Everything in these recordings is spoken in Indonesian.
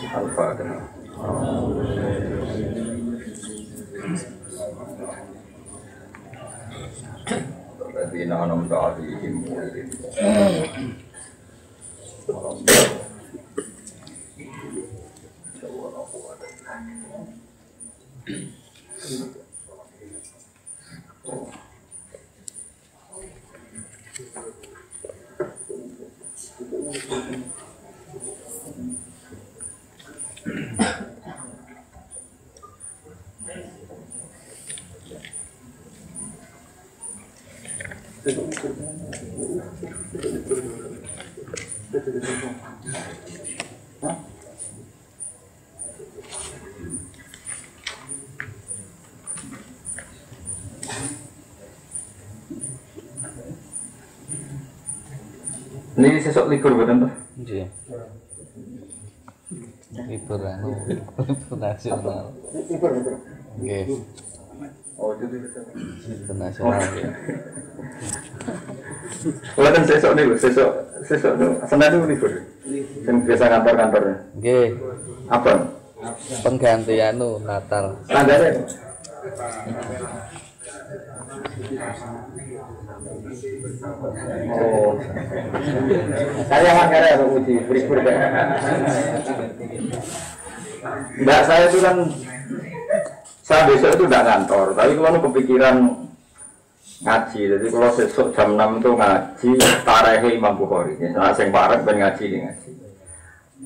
Al-Fatihah. Alladzina an'amta 'alaihim ghairil Ini sesok libur betul? Iya. Libur nasional. Oke. Oh, itu Libur nasional. Kalau kan sesok nih, sesok tuh Senin itu libur. Yang biasa kantor-kantornya. Oke. Apa? Penggantian Natal. Standarnya? Oh, karya atau uji libur kan? Enggak, saya itu kan besok itu enggak kantor, tapi kalau kepikiran ngaji, jadi kalau besok jam 6 itu ngaji tarehe Imam Bukhari, nah sing parek ben ngaji nih ngaji.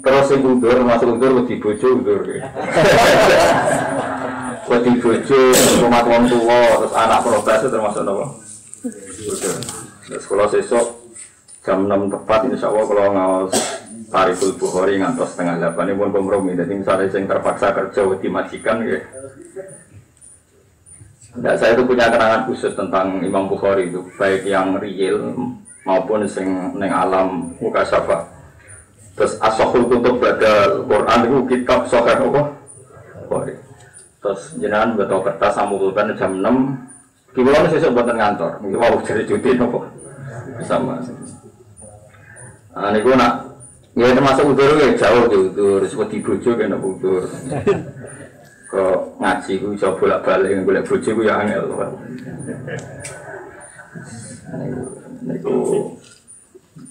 Terus sing undur, masuk undur wedi bojo undur. Wedi bojo, rumah wong tua, terus anak protes termasuk apa? Terus kalau besok jam 6 tepat, insya Allah kalau ngawas Tarikhul Bukhari ngantos setengah 8 ini pun kompromi. Jadi misalnya yang terpaksa kerja dimajikan ya. Nah, saya itu punya keterangan khusus tentang Imam Bukhari itu, baik yang real maupun yang neng alam mukasyafah. Terus as-sahul kutub badal Quran itu kitab sahih apa? Bukhari. Terus jenengan betul kertas sambutan jam 6. Gimana sesuk buatan ngantor? Mau cari cuti nopo sama. Nah, niku nak ya termasuk udur ya jauh udur, seperti bojo kena udur. Kok ngaji ku iso bolak-balik golek bojo ku ya angel. Niku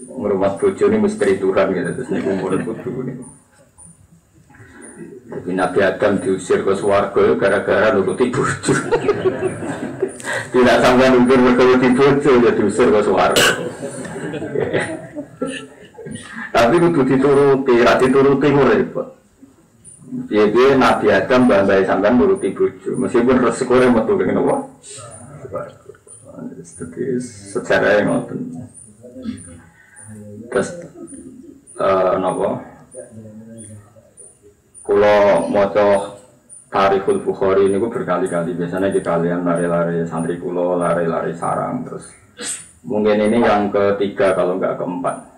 ngurmat bojo ini misteri Tuhan gitu, terus niku murid kudu niku. Jadi Nabi Adam diusir ke swarga gara-gara nuruti bojo. Tidak sampai nunggu berkali bojo ya diusir ke swarga. Tapi kudu dituruti, ra dituruti repot. Piye Nabi Adam mbah-mbah sampean nuruti bojo, meskipun resikonya metu kene apa? Jadi sejarah yang ngoten. Terus napa? Kula maca Tarikhul Bukhari niku berkali-kali, biasanya di kalian lari-lari santri kula, lari-lari sarang terus. Mungkin ini yang ketiga kalau enggak keempat.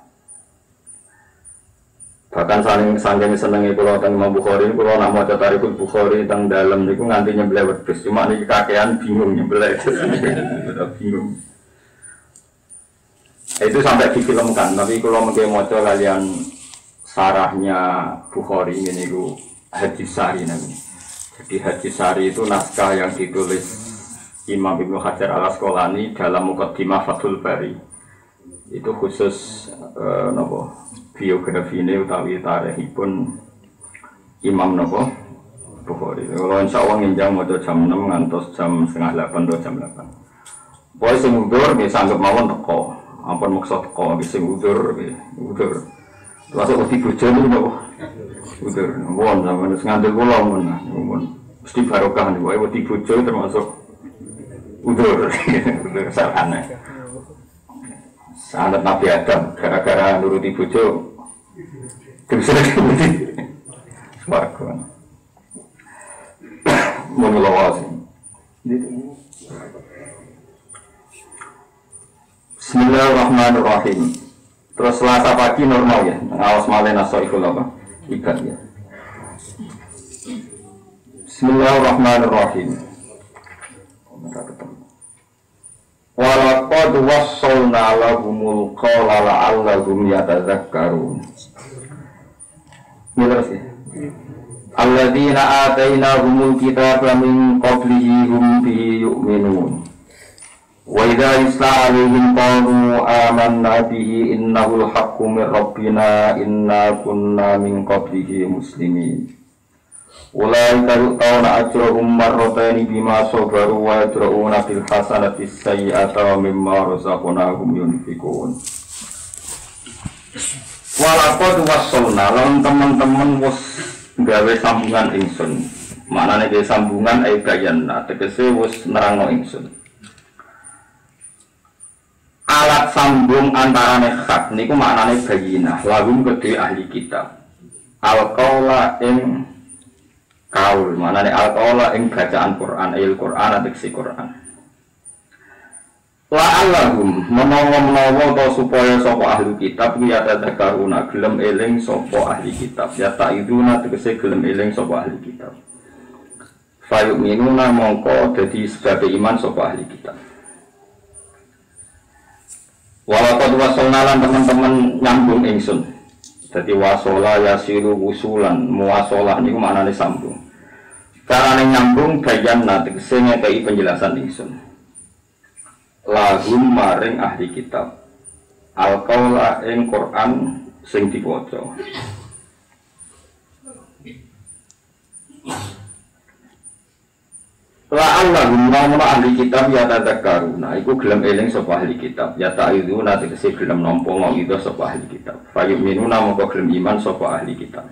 Bahkan saking senengi kula teng Imam Bukhari, kula nak maca Tarikhul Bukhari teng dalem niku nganti nyembelih wedhus. Cuma niki kakean bingung nyembelih. Bingung. Itu sampai difilmkan, tapi kula mengke maca kalian sarahnya Bukhari ini niku Hadis Sari namanya. Jadi Hadis Sari itu naskah yang ditulis Imam Ibnu Hajar Al-Asqalani dalam Muqaddimah Fathul Bari. Itu khusus biografi ini utawi tarikhipun Imam Bukhari. Kalau insya Allah nginjang mau jam 6 ngantos jam setengah 8 atau jam 8. Pokoknya sing udur bisa anggap mawon teko. Ampun maksud teko, sing udur. Termasuk uti bojo niku napa? Udur. Mohon sampeyan ngandel kula mohon. Mesti barokah niku wae uti bojo termasuk udur. Udur sarane. Sanad Nabi Adam gara-gara nuruti bojo bisa nuruti swarga. Mun lawas. Bismillahirrahmanirrahim. Terus Selasa pagi normal ya, awas malen asoiful apa? Ibad ya. Bismillahirrahmanirrahim. Walaqad wassalna lahumul qawla la'allahum yatadzakkarun. Ini terus ya. Alladzina atainahumul kitaba min qablihi hum bihi yu'minun. Wa idza yusla 'alaihim qalu amanna bihi innahul haqqu min rabbina inna kunna min qablihi muslimin. Ulaika yu'tawna ajrahum marrataini bima sabaru wa yadra'una bil hasanati sayyi'ata wa mimma razaqnahum yunfiqun. Walaqad wassalna lan teman-teman wis gawe sambungan ingsun. Maknane gawe sambungan ai bayanna tegese wis nerangno ingsun. Alat sambung antarane hak niku maknane bayinah lagum kedhe ahli kitab. Al-qaula ing kaul maknane al-qaula ing bacaan Quran ayat Quran tegese Quran. La'allahum menawa-menawa ta supaya sapa ahli kitab ya tadzakaruna gelem eling sapa ahli kitab ya ta'iduna tegese gelem eling sapa ahli kitab. Fayu'minuna mongko dadi sebab iman sapa ahli kitab. Walaqad wasalna lan teman-teman nyambung ingsun. Dadi wasola yasiru wusulan muwasalah niku maknane sambung. Carane nyambung bayan tegese ngekeki penjelasan ingsun. Lahum maring ahli kitab al-qaula ing Quran sing diwaca. La'allahum namuna ahli kitab ya tadzakkaruna iku gelem eling sapa ahli kitab ya ta'iduna tegese gelem nampa ngida sapa ahli kitab fayu'minuna mongko gelem iman sapa ahli kitab.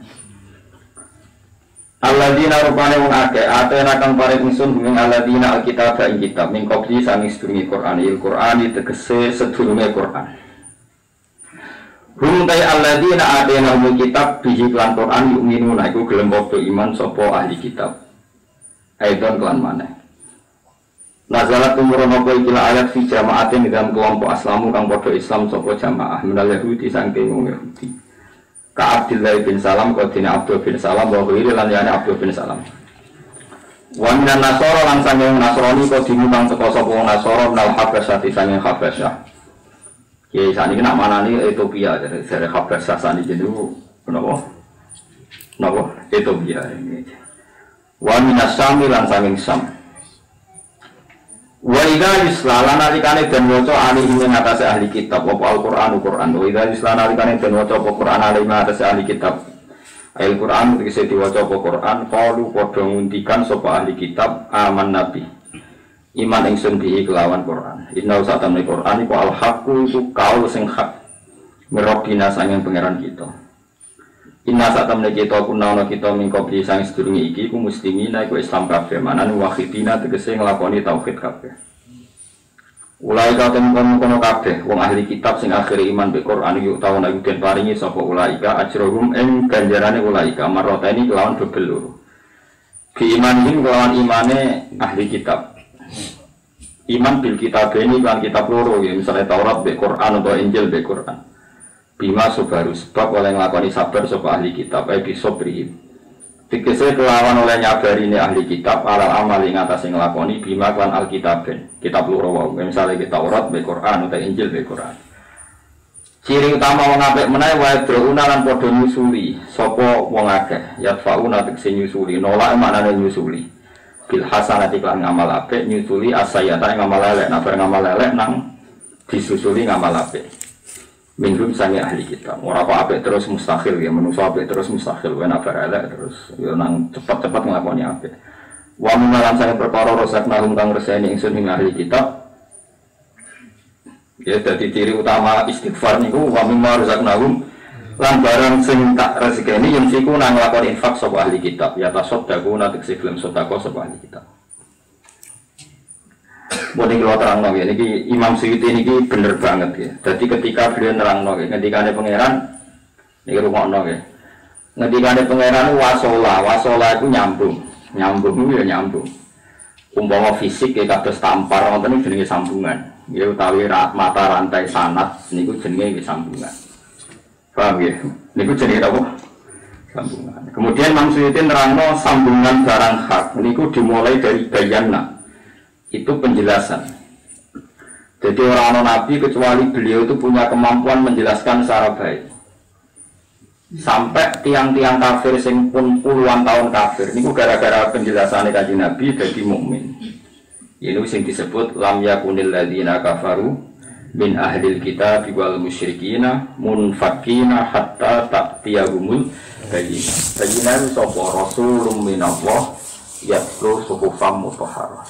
Alladzina rupane wong akeh atena kang paring ingsun ing alladzina alkitab ing kitab min qabli sami sedurunge Quran il-Qur'an tegese sedurunge Quran. Hum tay alladzina atena kitab bihi lan Quran yu'minuna iku gelem padha iman sapa ahli kitab. Aidon kelan maneh. Nazalat umurun apa ikilah ayat fi jama'atin dalam kelompok aslamu kang padha Islam sapa jamaah minal Yahudi saking wong Yahudi. Ka Abdullah bin Salam kodine Abdul bin Salam wa ghiri lan liyane Abdul bin Salam. Wa minan nasara lan saking Nasrani kodine kang teka sapa wong Nasara nal Habasyah saking Habasyah. Ki saniki nak manani Ethiopia dari Habasyah saniki niku napa? Napa? Ethiopia ini. Wa minas Syam lan saking Syam. Wa idza yuslala nalikane den waca ali ing atase ahli kitab apa Al-Qur'an Qur'an. Wa idza yuslala nalikane den waca apa Qur'an ali ing atase ahli kitab. Al-Qur'an tegese diwaca apa Qur'an qalu padha ngundikan sapa ahli kitab aman nabi. Iman ingsun bihi kelawan Qur'an. Inna satamne Qur'an iku al-haqqu iku kaul sing hak. Mirobina sanging pangeran kita. Inna satamne kita kunauna kita mingkopi sang sedurunge iki ku muslimina iku Islam kabeh manane wahidina tegese nglakoni tauhid kabeh. Ulai katen kono kabeh wong ahli kitab sing akhire iman be Quran yuk taun iku den paringi sapa ulaika ajrohum ing ganjarane ulaika maroteni kelawan dobel loro. Ki iman iki kelawan imane ahli kitab. Iman bil kitab ini kan kitab loro ya misalnya Taurat be Quran atau Injil be Quran. Bima sobaru sebab oleh ngelakoni sabar sopa ahli kitab bisobrihim tegese kelawan oleh nyabari ini ahli kitab alal amal yang atas yang ngelakoni bima klan alkitaben kitab loro misalnya kita Taurat be Quran atau Injil be Quran. Ciri utama wong apik menawa wae druna lan padha nyusuli sapa wong akeh yatfauna tegese nyusuli nolak maknane nyusuli bil hasanati lan ngamal apik nyusuli asayata ngamal elek nabar ngamal elek nang disusuli ngamal apik. Minum sange ahli kita, orang apa apik terus mustahil ya, manusia apik terus mustahil, wen apa elek terus, ya nang cepat-cepat ngelakoni apik. Wa munalan sange perkara rosak nalung kang reseni ingsun ing ahli kitab. Ya dadi ciri utama istighfar niku wa mimma rosak nalung lan barang sing tak rezekeni yen siku nang nglakoni infak sapa ahli kitab, ya tasaddaku nate film sedekah sapa ahli kitab. Boleh kalau terang ya, ini Imam Suyuti ini bener banget ya. Jadi ketika beliau terang ya, ketika ada pangeran, ini rumah ya. Ketika ada pangeran wasola itu nyambung itu ya nyambung. Umpama fisik ya kados tampar, wonten iki jenenge sambungan. Ya utawi mata rantai sanad niku jenenge sambungan. Paham ya? Niku jenenge apa? Sambungan. Kemudian Imam Suyuti nerangno sambungan barang hak niku dimulai dari bayana. Itu penjelasan. Jadi orang Nabi kecuali beliau itu punya kemampuan menjelaskan secara baik. Sampai tiang-tiang kafir sing pun puluhan tahun kafir niku gara-gara penjelasan Kanjeng Nabi dadi mukmin. Ini sing disebut lam yakunil ladzina kafaru min ahlil kitab wal musyrikina munfakina hatta ta'tiyahumul bayyinah. Bayyinah sapa rasulun minallah yatlu suhufam mutahharah.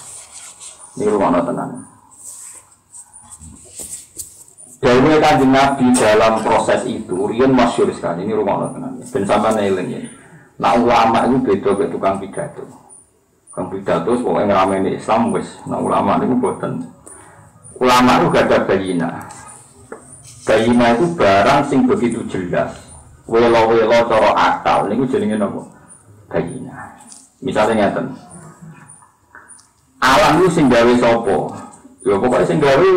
Ini ruang tenan. Dawuh Kanjeng Nabi dalam proses itu, riyen masyhur sekali. Ini rumah tenan. Ben sampean eling ya. Nah ulama itu beda mek tukang pidato. Tukang pidato pokoke ngrameni Islam wis. Nah ulama niku boten. Ulama itu gak ada bayina. Bayina itu barang sing begitu jelas. Welo-welo cara akal niku jenenge napa? Bayina. Misalnya ngeten. Alam itu sing gawe sapa? Ya pokoknya sing gawe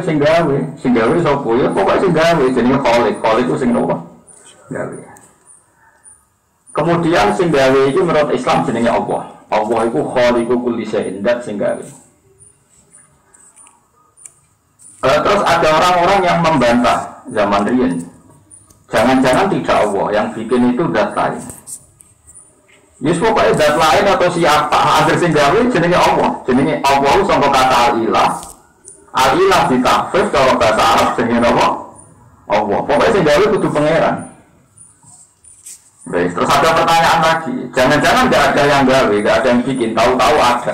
sapa ya pokoknya sing gawe jenenge Khalik itu sing apa gawe. Kemudian sing gawe itu menurut Islam jenenge Allah itu Khaliqu kulli syai'in dat sing gawe. Terus ada orang-orang yang membantah zaman riyen jangan-jangan tidak Allah yang bikin itu dat lain. Yes pokoknya dat lain atau siapa agar sing gawe jenenge Allah sangka kata ilah. Al-ilah ditafsir kalau bahasa Arab dengan apa? Allah. Pokoknya sing gawe kudu pangeran. Baik, terus ada pertanyaan lagi. Jangan-jangan nggak ada yang gawe, nggak ada yang bikin, tahu-tahu ada.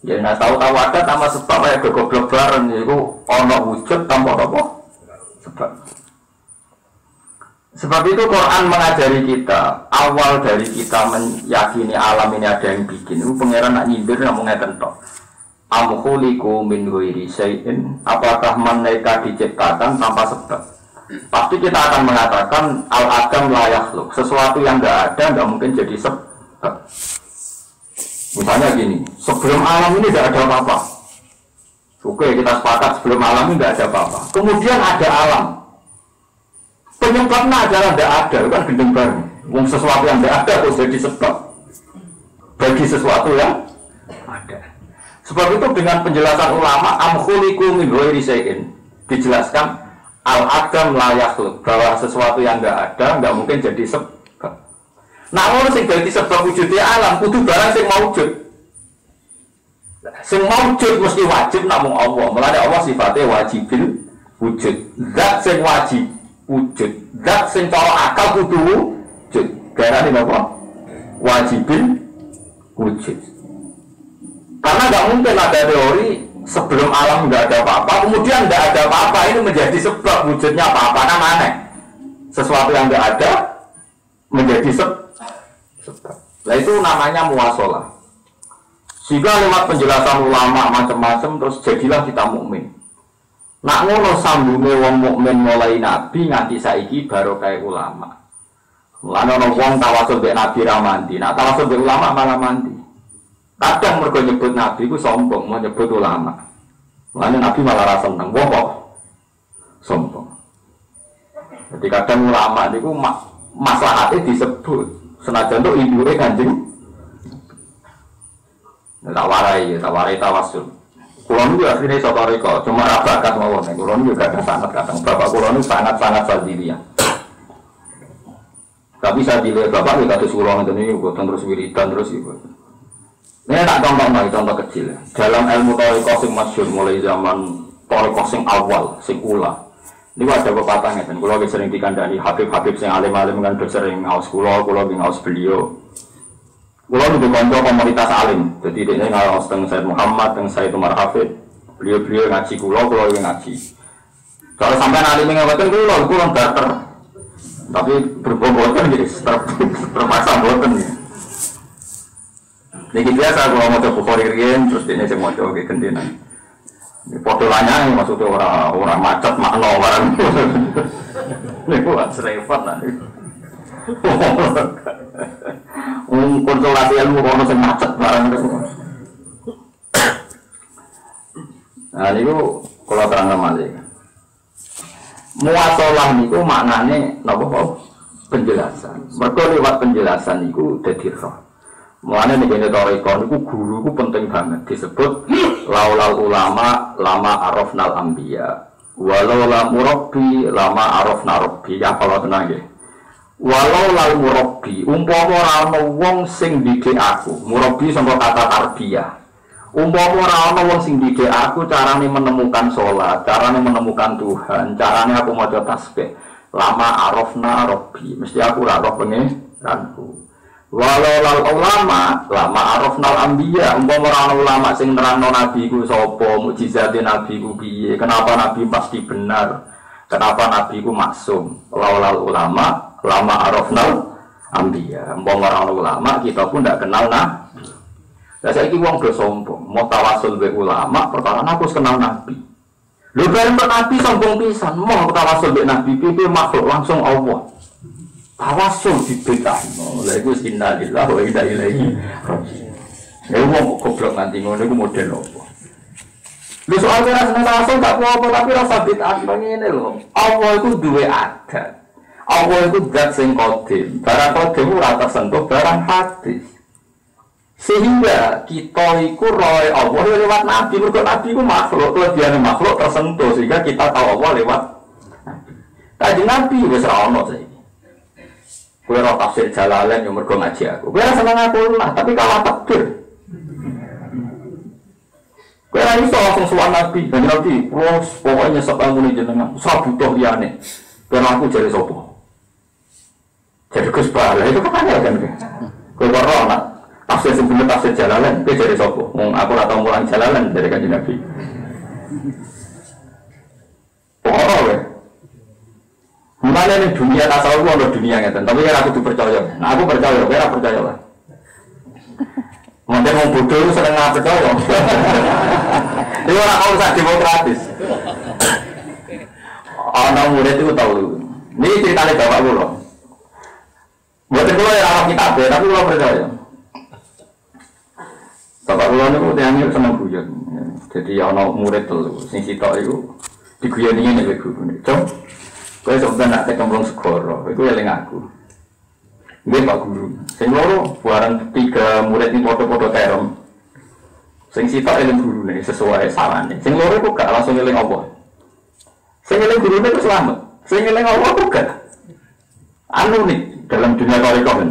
Ya nggak tahu-tahu ada tanpa sebab kayak goblok bareng itu ono wujud tanpa apa? Sebab itu Quran mengajari kita awal dari kita meyakini alam ini ada yang bikin. Itu pangeran nak nyindir namun ngeten tok. Am khuliqu min ghairi syai'in, apakah mereka diciptakan tanpa sebab? Pasti kita akan mengatakan al-adam la yakhluq, sesuatu yang enggak ada enggak mungkin jadi sebab. Misalnya gini, sebelum alam ini enggak ada apa-apa. Oke, kita sepakat sebelum alam ini enggak ada apa-apa. Kemudian ada alam. Penyebabnya adalah enggak ada, kan gendeng bareng. Wong sesuatu yang enggak ada terus jadi sebab bagi sesuatu yang ada. Sebab itu dengan penjelasan ulama am khuliqu min ghairi syai'in dijelaskan al-adam la yakhluq, bahwa sesuatu yang enggak ada enggak mungkin jadi sebab. Nah, ono sing dadi sebab wujudnya alam kudu barang sing maujud. Sing maujud mesti wajib namung Allah. Mulane Allah sifatnya wajibil wujud. Zat sing wajib wujud. Zat sing cara akal kudu wujud. Garane napa? Wajibil wujud. Karena nggak mungkin ada teori sebelum alam nggak ada apa-apa, kemudian nggak ada apa-apa ini menjadi sebab wujudnya apa-apa, kan aneh. Sesuatu yang nggak ada menjadi sebab. Nah itu namanya muwasalah. Sehingga lewat penjelasan ulama macam-macam terus jadilah kita mukmin. Nak ngono sambunge wong mukmin mulai nabi nganti saiki baru kayak ulama. Mulane ono wong tawasul mbek nabi ra mandi, nak tawasul mbek ulama malah mandi. Kadang mereka nyebut Nabi itu sombong, mau nyebut ulama. Lalu Nabi malah rasa senang, wah sombong. Jadi kadang ulama itu masalahnya disebut, senajan itu induknya Kanjeng. Tak warai tawasul. Kulon itu aslinya sotoriko, cuma rabakat mawon. Kulon juga ada sangat kadang. Bapak kulon itu sangat-sangat sadiliah. Tapi sadiliah bapak itu kados kulon itu terus wiridan terus itu. Ini tak contoh kecil. Dalam ilmu thariqah sing masyhur mulai zaman thariqah sing awal, sing ula. Ini ada pepatahnya dan kula sering dikandani habib-habib sing alim-alim kan sering ngaos kula ngaos beliau. Kula niku kanca komunitas alim. Jadi dekne ngaos teng Said Muhammad, teng Said Umar Hafid. Beliau ngaji kula ngaji. Kalau sampai alim ngoten kula barter. Tapi berbobot jadi terpaksa boten. Ini biasa kalau mau coba Bukhari riyen terus ini saya mau coba gentenan. Ini foto lanya maksudnya orang macet makno barang. Ini buat serempet lah. Konsultasi ilmu kono sing macet barang itu. Nah niku kalau terang malih. Muwasalah niku maknane napa kok penjelasan. Mergo lewat penjelasan niku dadi roh. Mulane nek ngene toriko niku guru iku penting banget disebut laulal ulama lama arafnal anbiya. Walau la murabbi lama arafna rabbi. Ya kalau tenang nggih. Walau la murabbi umpama ora ana wong sing didik aku. Murabbi sangka kata tarbiyah. Umpama ora ana wong sing didik aku carane menemukan sholat, carane menemukan Tuhan, carane aku maca tasbih. Lama arafna rabbi. Mesti aku ora roh pengeranku. Walau lal ulama lama arafnal anbiya umpama ora ulama sing nerangno nabi ku sapa mukjizate nabi ku piye kenapa nabi pasti benar kenapa nabi ku maksum laulal ulama lama arafnal anbiya umpama ora ulama kita pun ndak kenal nabi. Lah saiki wong do sombong mau tawasul be ulama perkara aku kenal nabi lho bareng nabi sombong pisan mau tawasul be nabi piye makhluk langsung Allah. Tawasul dibetahno. Lha iku innalillahi wa inna ilaihi raji'un. Ya wong goblok nganti ngono iku model opo? Lha soal ora seneng tawasul gak apa-apa tapi rasa bid'ah ngene lho. Allah iku duwe adat. Allah iku zat sing qadim. Barang qadim ora tersentuh barang hadis. Sehingga kita iku roe Allah lewat nabi. Mergo nabi iku makhluk, kelebihan makhluk tersentuh sehingga kita tahu Allah lewat nabi. Kanjeng nabi wis ora ono saiki. Kowe ora tafsir Jalalain yo mergo ngaji aku. Kowe ora seneng aku lah, tapi kalah takbir. Kowe ora iso langsung sowan Nabi, dan Nabi, "Wes, pokoknya sak amune jenengan, sak butuh liyane." Ben aku jare sapa? Jadi Gus Bala itu kan ya kan. Kowe ora ana tafsir sebelum tafsir Jalalain, kowe jare sapa? Wong aku ora tau mulang Jalalain dari Kanjeng Nabi. Oh, mulanya ini dunia tasawuf ada dunia ngeten, tapi kan aku dipercaya. Nah aku percaya, kira percaya lah. Mungkin mau bodoh itu sering nggak percaya. Itu orang kalau usah demokratis. Orang murid itu tahu. Ini ceritanya bapak gue loh. Buatnya gue yang rawat kitab ya, tapi gue percaya. Bapak gue itu yang senang guyon. Jadi orang murid itu, sing sitok itu diguyoninya nih guru nih. Kowe sampeyan nak kecemplung segara, iku eling aku. Nggih Pak Guru. Sing loro barang 3 murid iki padha-padha terem. Sing sitok eling gurune sesuai salane. Sing loro kok gak langsung eling apa. Sing eling gurune terus selamat. Sing eling apa kok gak. Anu nih dalam dunia tarekat kan.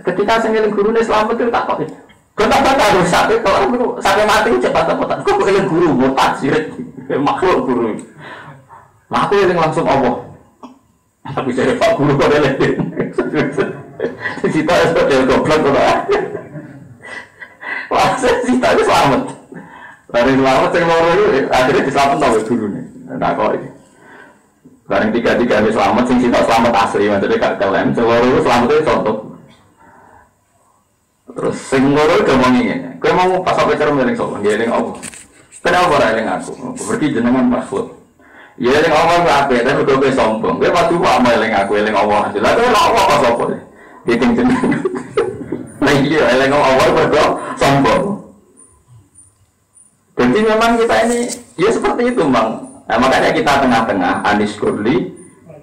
Ketika sing eling gurune selamat itu tak kok. Kenapa harus sampai kalau sampai mati cepat cepat. Kok eling guru murtad sirik. Makhluk guru. Nah, aku yang langsung Allah. Tapi saya Pak Guru kok ada Sita es kok dia goblok kok. Wah, Sita itu selamat. Dari selamat saya mau akhirnya diselamat tahu guru nih. Nah kok ini. Barang 3 habis selamat, sing Sita selamat asli, maksudnya gak kelem. Seluruh selamat itu contoh. Terus sing loro udah mau ngene. Kowe mau pas sampai cara ngeling sapa? Ngeling apa? Kenapa ora eling aku? Berarti jenengan makhluk. Ya eling Allah gak apik, tapi kowe sombong. Kowe padu wae eling aku, eling Allah. Lah kowe apa kok sapa? Diting jenengan. Lah iya eling Allah berdo sombong. Jadi memang kita ini ya seperti itu, Bang. Nah, makanya kita tengah-tengah anis kurli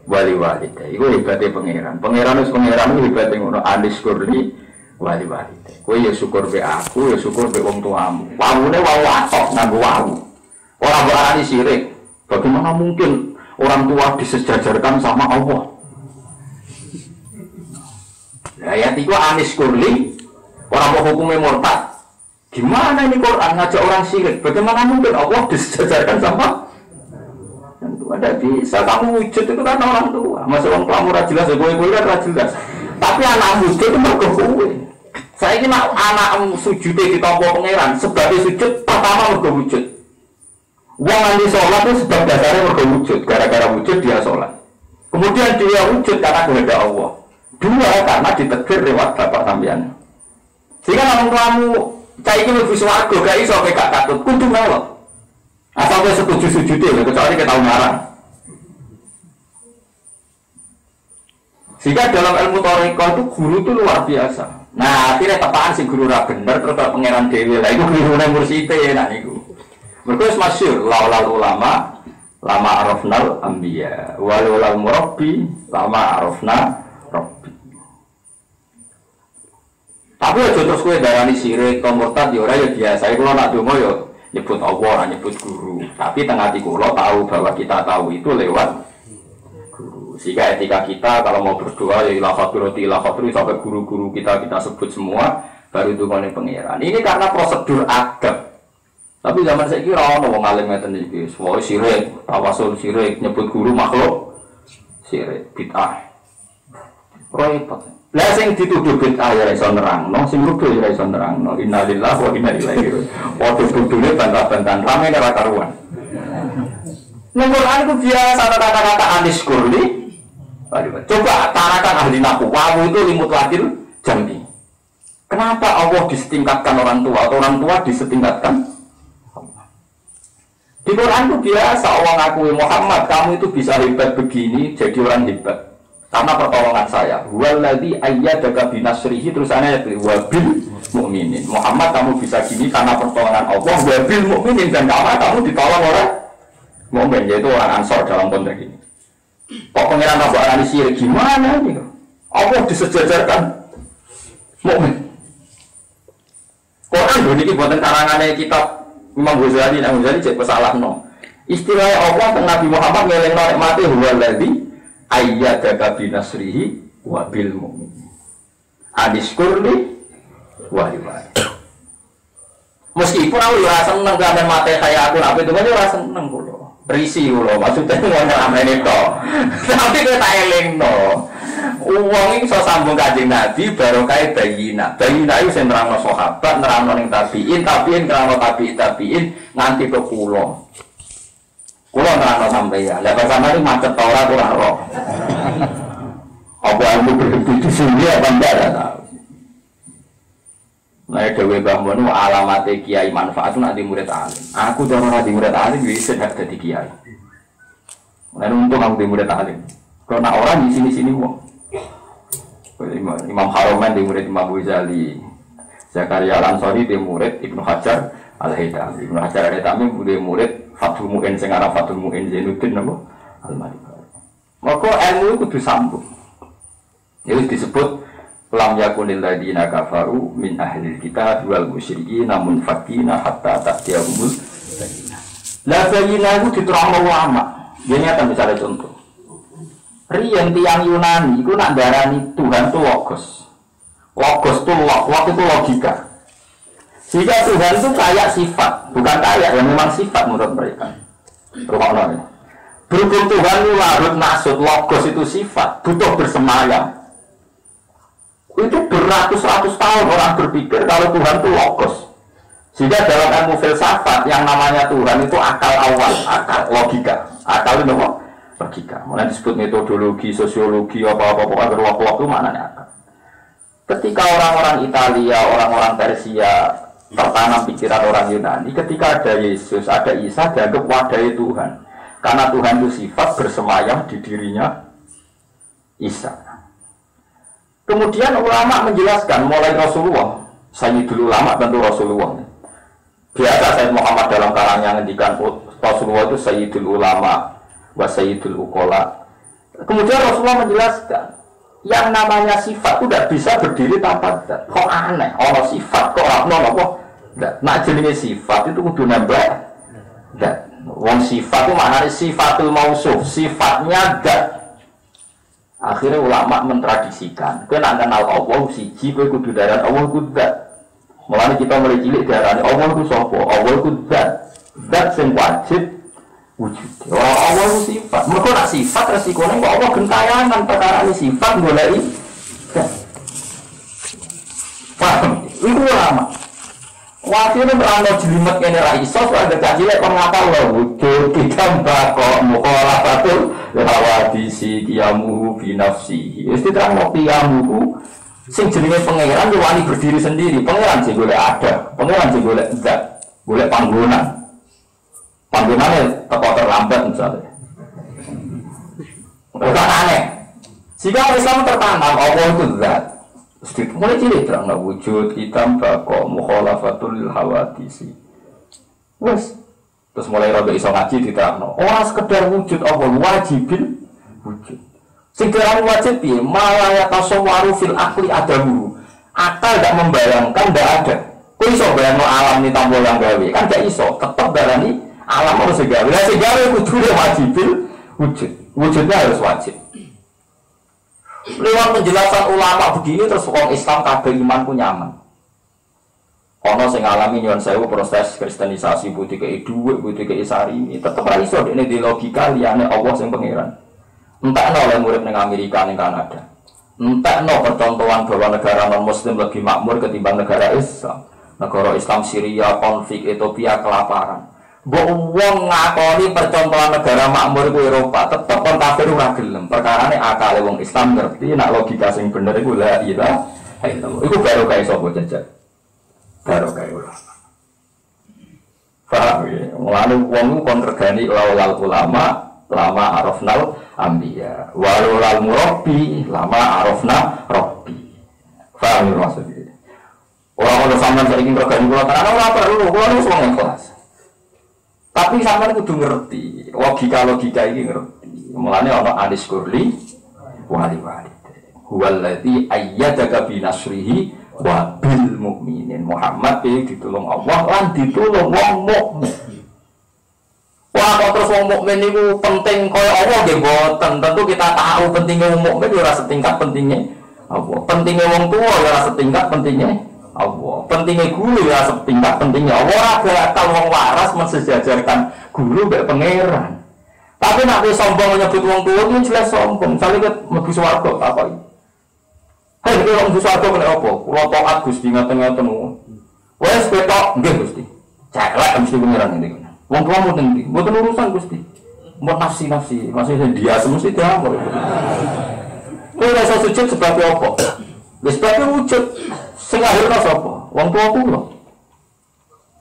wali walida. Itu hebatnya pangeran. Pangeran itu hebatnya ngono anis kurli wali walida. Kowe ya syukur be aku, ya syukur be wong tuamu. Wawune wawu atok nganggo wawu. Ora berani syirik. Bagaimana mungkin orang tua disejajarkan sama Allah? Nah, ya tiga anis kurli, orang mau hukumnya murtad. Gimana ini Quran ngajak orang syirik? Bagaimana mungkin Allah disejajarkan sama? Tentu ada bisa. Kamu wujud itu kan orang tua. Masa orang tua murah jelas, gue kan jelas. Tapi anak wujud itu mergo kowe. Saya ini anak sujudnya ditompo pangeran sebagai sujud pertama mergo wujud. Wong nanti sholat itu sebab dasarnya mergo wujud. Gara-gara wujud dia sholat. Kemudian dia wujud karena kehendak Allah. 2 karena ditegir lewat bapak sampean. Sehingga orang kamu cai ini lebih swarga gak iso gak katut kudu melok. Asal kowe setuju sujudnya kecuali kita tahu ngarang. Sehingga dalam ilmu thariqah itu guru itu luar biasa. Nah, akhirnya tepaan si guru ra bener terus pangeran dhewe. Lah iku gurune mursite nah niku. Mergo wis masyhur laulal ulama lama arafnal anbiya walaulal murabbi lama arafna rabbi. Tapi aja terus kowe darani sirik, murtad ya ora ya biasa. Kulo nak donga ya nyebut Allah, nyebut guru. Tapi tengah hati kulo tahu bahwa kita tahu itu lewat guru. Sehingga etika kita kalau mau berdoa ya ilah khatirati sampai guru-guru kita sebut semua baru dungane pangeran. Ini karena prosedur adab. Tapi zaman saya kira ono wong alim ngeten iki, wae sirik, tawasul sirik, nyebut guru makhluk sirik, bid'ah. Repot. Lah sing dituduh bid'ah ya iso nerangno, sing rudo ya iso nerangno. Innalillahi wa inna ilaihi raji'un. Waduh tudune bantah-bantahan rame ora karuan. Nang Quran ku biasa kata-kata aniskurli. Coba tarakan ahli nahwu, wawu itu limut wakil jami. Kenapa Allah disetingkatkan orang tua atau orang tua disetingkatkan? Di Quran itu biasa Allah ngakui Muhammad, kamu itu bisa hebat begini, jadi orang hebat karena pertolongan saya. Waladzi ayyadaka binasrihi, terusannya itu wabil mukminin. Muhammad, kamu bisa gini karena pertolongan Allah. Wabil mukminin, dan kamu ditolong oleh mukmin, yaitu orang Ansor dalam konteks ini. Kok pengiran Abu Arani sirik gimana ini? Allah disejajarkan mukmin. Quran ini buatan karangannya kitab Imam Ghazali, Imam Ghazali cek pesalah no. Istilahnya Allah tentang Nabi Muhammad ngeleng no mati huwaladzi ayyadaka binasrihi wa bil mu'minin. Adiskurni wa riwayat. Meskipun aku rasa seneng dengan mati kayak aku, apa itu kan rasa seneng kulo. Risi kulo, maksudnya ngono amene to. Tapi kowe tak elingno. Uang ini so sambung Kanjeng Nabi baru kaya bayina itu saya nerangno sahabat, nerangno ning tabiin, nerangno tabiin nganti ke kulo nerangno sampeyan. Lah bersama ini macet ora kurang roh. Apa ilmu berhenti di sini apa enggak tahu. Nah, dewe bangun alamat kiai manfaat itu nanti murid alim. Aku jangan nanti murid alim bisa jadi kiai. Dan untung aku di murid alim. Karena orang di sini wong. Imam Haromen di murid Imam Ghazali, Zakaria Al-Ansari di murid Ibnu Hajar Al-Haytami. Ibnu Hajar Al-Haytami di murid Fathul Mu'in, sing aran Fathul Mu'in Zainuddin napa Al-Maliki. Maka ilmu itu kudu sambung. Itu disebut lam yakunil ladina kafaru min ahlil kitab wal musyrikin namun fakina hatta ta'tiyahumul bayyinah. La bayyinah itu diterangno ulama. Ini akan misalnya contoh. Riyen tiang Yunani itu nak darani Tuhan itu logos. Logos itu log itu logika. Sehingga Tuhan itu kayak sifat, bukan kayak, yang memang sifat menurut mereka. Rupanya. Berhubung Tuhan itu larut nasut, logos itu sifat, butuh bersemayam. Itu beratus-ratus tahun orang berpikir kalau Tuhan itu logos. Sehingga dalam ilmu filsafat yang namanya Tuhan itu akal awal, akal logika. Akal itu apa? Logika. Mulai disebut metodologi, sosiologi, apa-apa agar waktu maknanya akal. Ketika orang-orang Italia, orang-orang Persia tertanam pikiran orang Yunani, ketika ada Yesus, ada Isa, dianggap wadai Tuhan. Karena Tuhan itu sifat bersemayam di dirinya Isa. Kemudian ulama menjelaskan mulai Rasulullah, Sayyidul Ulama tentu Rasulullah. Biasa Sayyid Muhammad dalam karangnya ngendikan Rasulullah itu Sayyidul Ulama wa Sayyidul Uqala. Kemudian Rasulullah menjelaskan yang namanya sifat itu tidak bisa berdiri tanpa dat. Kok aneh, orang sifat kok apa? Nak jenenge sifat itu kudu nambah dat. Wong sifat itu maknanya sifatul mausuf, sifatnya dat. Akhirnya ulama mentradisikan, kowe nak kenal Allah siji, kowe kudu darat Allah kudu dat. Mulane kita mulai cilik darane Allah itu sapa? Allah itu dat. Dat sing wajib wujud. Allah itu sifat. Mergo nak sifat resikone kok Allah gentayangan perkara ini sifat goleki. Paham? Iku ulama. Wakilnya merangkau jelimet ini raiso, soalnya kecilnya kon ngapal lho wujud ditambah kok mukhalafatul hawadisi kiamuhu binafsihi. Itu terang kiamuhu sing jenenge pangeran yo wani berdiri sendiri. Pangeran sing golek ada, pangeran sing golek zat, golek panggonan. Panggonane teko terlambat misalnya. Ora aneh. Jika Islam tertanam Allah itu zat. Sedikit mulai cilik terang wujud hitam bako mukhalafatul hawadisi. Wes terus mulai rada iso ngaji diterangno. Ora sekedar wujud Allah wajibin wujud. Sing diarani wajib piye? Malaya tasawwaru fil aqli adamu. Akal tidak membayangkan, tidak ada. Kok iso bayangno alam ini tanpa yang gawe? Kan gak iso. Tetap darani alam harus segawe. Lah segawe kudu wajibil wujud. Wujudnya harus wajib. Lewat penjelasan ulama begini terus orang Islam kabeh imanku nyaman. Ono sing ngalami nyon sewu proses kristenisasi budi kei dhuwit, budi kei sari, tetep ra iso dekne di logika liyane Allah sing pangeran. Entekno oleh murid ning Amerika ning Kanada. Entekno percontohan bahwa negara non muslim lebih makmur ketimbang negara Islam. Negara Islam Syria konflik, Ethiopia kelaparan. Mbok wong ngakoni percontohan negara makmur ku Eropa, tetep kon kafir ora gelem. Perkarane akale wong Islam ngerti nek logika sing bener iku la ilaha illallah. Iku baru kae sapa jajak. Baru kae ulama. Paham ya? Mulane wong kon regani laulal ulama, lama arafnal anbiya. Walul murabbi, lama arafna rabbi. Paham maksudnya? Orang-orang sampean saiki regani kula tenan ora perlu, kula wis wong ikhlas. Tapi sampean kudu ngerti, logika ini ngerti. Mulane ana hadis kurli wali. Huwallazi ayyadaka bi nasrihi wa bil mukminin. Muhammad ditulung Allah lan ditulung wong mukmin. Wah, kok terus wong mukmin niku penting kaya Allah nggih mboten. Tentu kita tahu pentingnya wong mukmin ora setingkat pentingnya Allah. Pentingnya wong tua ora setingkat pentingnya Allah. Pentingnya guru ya setingkat pentingnya Allah. Ora bakal wong waras mensejajarkan guru mbek pangeran. Tapi nek sombong menyebut wong tua itu jelas sombong. Misalnya ke mlebu swarga apa iki? Hei, iki wong mlebu swarga kena apa? Kula taat Gusti ngaten-ngaten. Wes ketok nggih Gusti. Celek mesti pangeran iki. Wong tua mboten iki. Mboten urusan Gusti. Mbok nafsi-nafsi, maksudnya dia mesti diamur. Kowe rasa sujud sebab apa? Wis sebab wujud. Sing akhirnya sapa? Wong tua kula.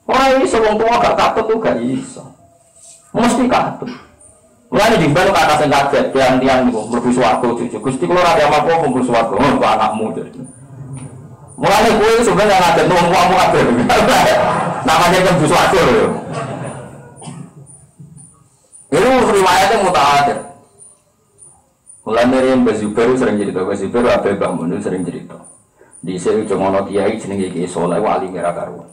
Ora iso wong tua gak katut tuh gak iso. Mesti katut. Mulane dimbal kata sing kaget tiang-tiang niku mlebu swarga cucu. Gusti kula ora apa-apa mlebu swarga. Ngono kok anakmu. Mulane kowe sebenarnya ngaget wong tuamu kabeh. Namanya mlebu swarga lho. Itu riwayatnya mutawatir. Mulane riyen Bazubair sering cerita, Bazubair ape bangun sering cerita. Di sini cuma ono kiai jenenge Kiai Soleh wali merah karuan.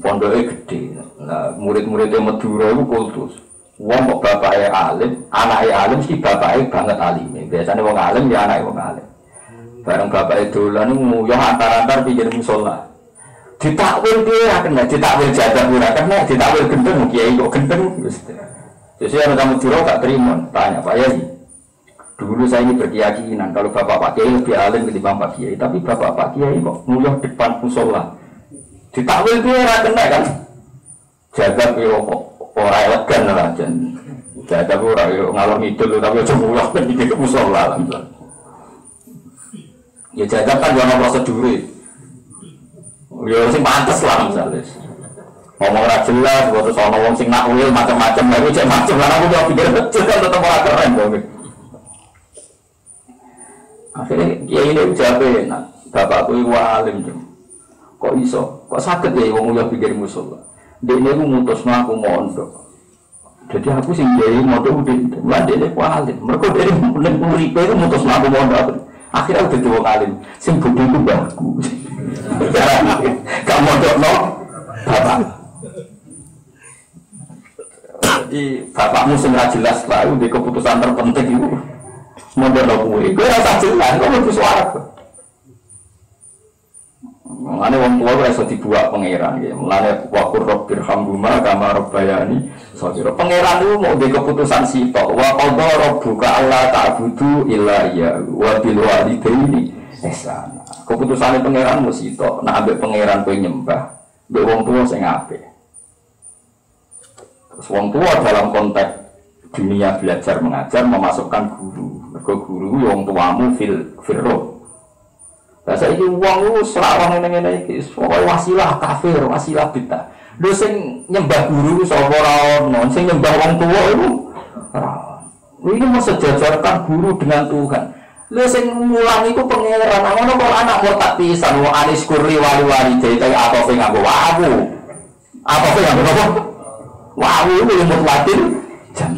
Pondoknya gede. Nah, murid-muridnya Madura itu kultus. Wong kok bapaknya alim, anaknya alim mesti bapaknya banget alim. Biasanya wong alim ya anaknya wong alim. Bareng bapaknya dolan nguyuh antar-antar pinggir musola. Ditakwil dia kena, ditakwil jadah ora kena, ditakwil gendeng kiai kok gendeng. Jadi orang Madura tak terima, tanya Pak Yai. Dulu saya ini berkeyakinan kalau bapak Pak Kiai lebih alim ketimbang Pak Kiai, tapi bapak Pak Kiai kok nguyuh depan musola. Ditakwil dia ora kena kan? Jaga yo ora elegan lah jan. Jaga ora yo ngalor ngidul tapi aja nguyuh ning iki musola. Ya jaga kan yo ono prosedure. Yo sing pantes lah misalnya. Ngomong ora jelas, terus ono wong sing nakwil macam-macam, lha cek macam lan aku yo pikir betul kan tetep ora keren kok. Akhirnya ya ini ucapin, bapakku itu alim jam. Kok iso? Kok sakit ya wong udah pikir musuh. Dia ini aku mutus aku mondok. Jadi aku sing jadi mondok udah, lah dia ini alim. Mereka dari uripe itu mutus aku mondok. Akhirnya udah dua kali. Sing bodoh itu baku. Gak mondok no, bapak. Jadi bapakmu sing jelas lah, di keputusan terpenting itu. Mondok kuwi. Kowe rasa jelas kok mlebu swarga. Mulane wong tuwa ora iso dibuak pangeran nggih. Mulane wa qurrabbir hamhuma kama rabbayani shaghira. Pangeran itu mau di keputusan sitok. Wa qadha rabbuka alla ta'budu illa iyyahu wa bil walidaini ihsana. Keputusane pangeran mesti sitok. Nek ambek pangeran kowe nyembah, mbek wong tuwa sing apik. Terus wong tuwa dalam konteks dunia belajar mengajar memasukkan guru. Mergo guru wong tuamu firro. Lah saiki wong lu selawang ngene-ngene iki, pokoke wasilah kafir, wasilah bid'ah. Lho sing nyembah guru sapa ora ono, sing nyembah wong tuwa iku ora. Iki mensejajarkan guru dengan Tuhan. Lho sing mulang iku pangeran. Ngono kok anak murtad pisan wa anis kurli wali-wali dhewe apa sing nganggo wawu. Apa sing nganggo apa? Wawu itu mutlatin jam.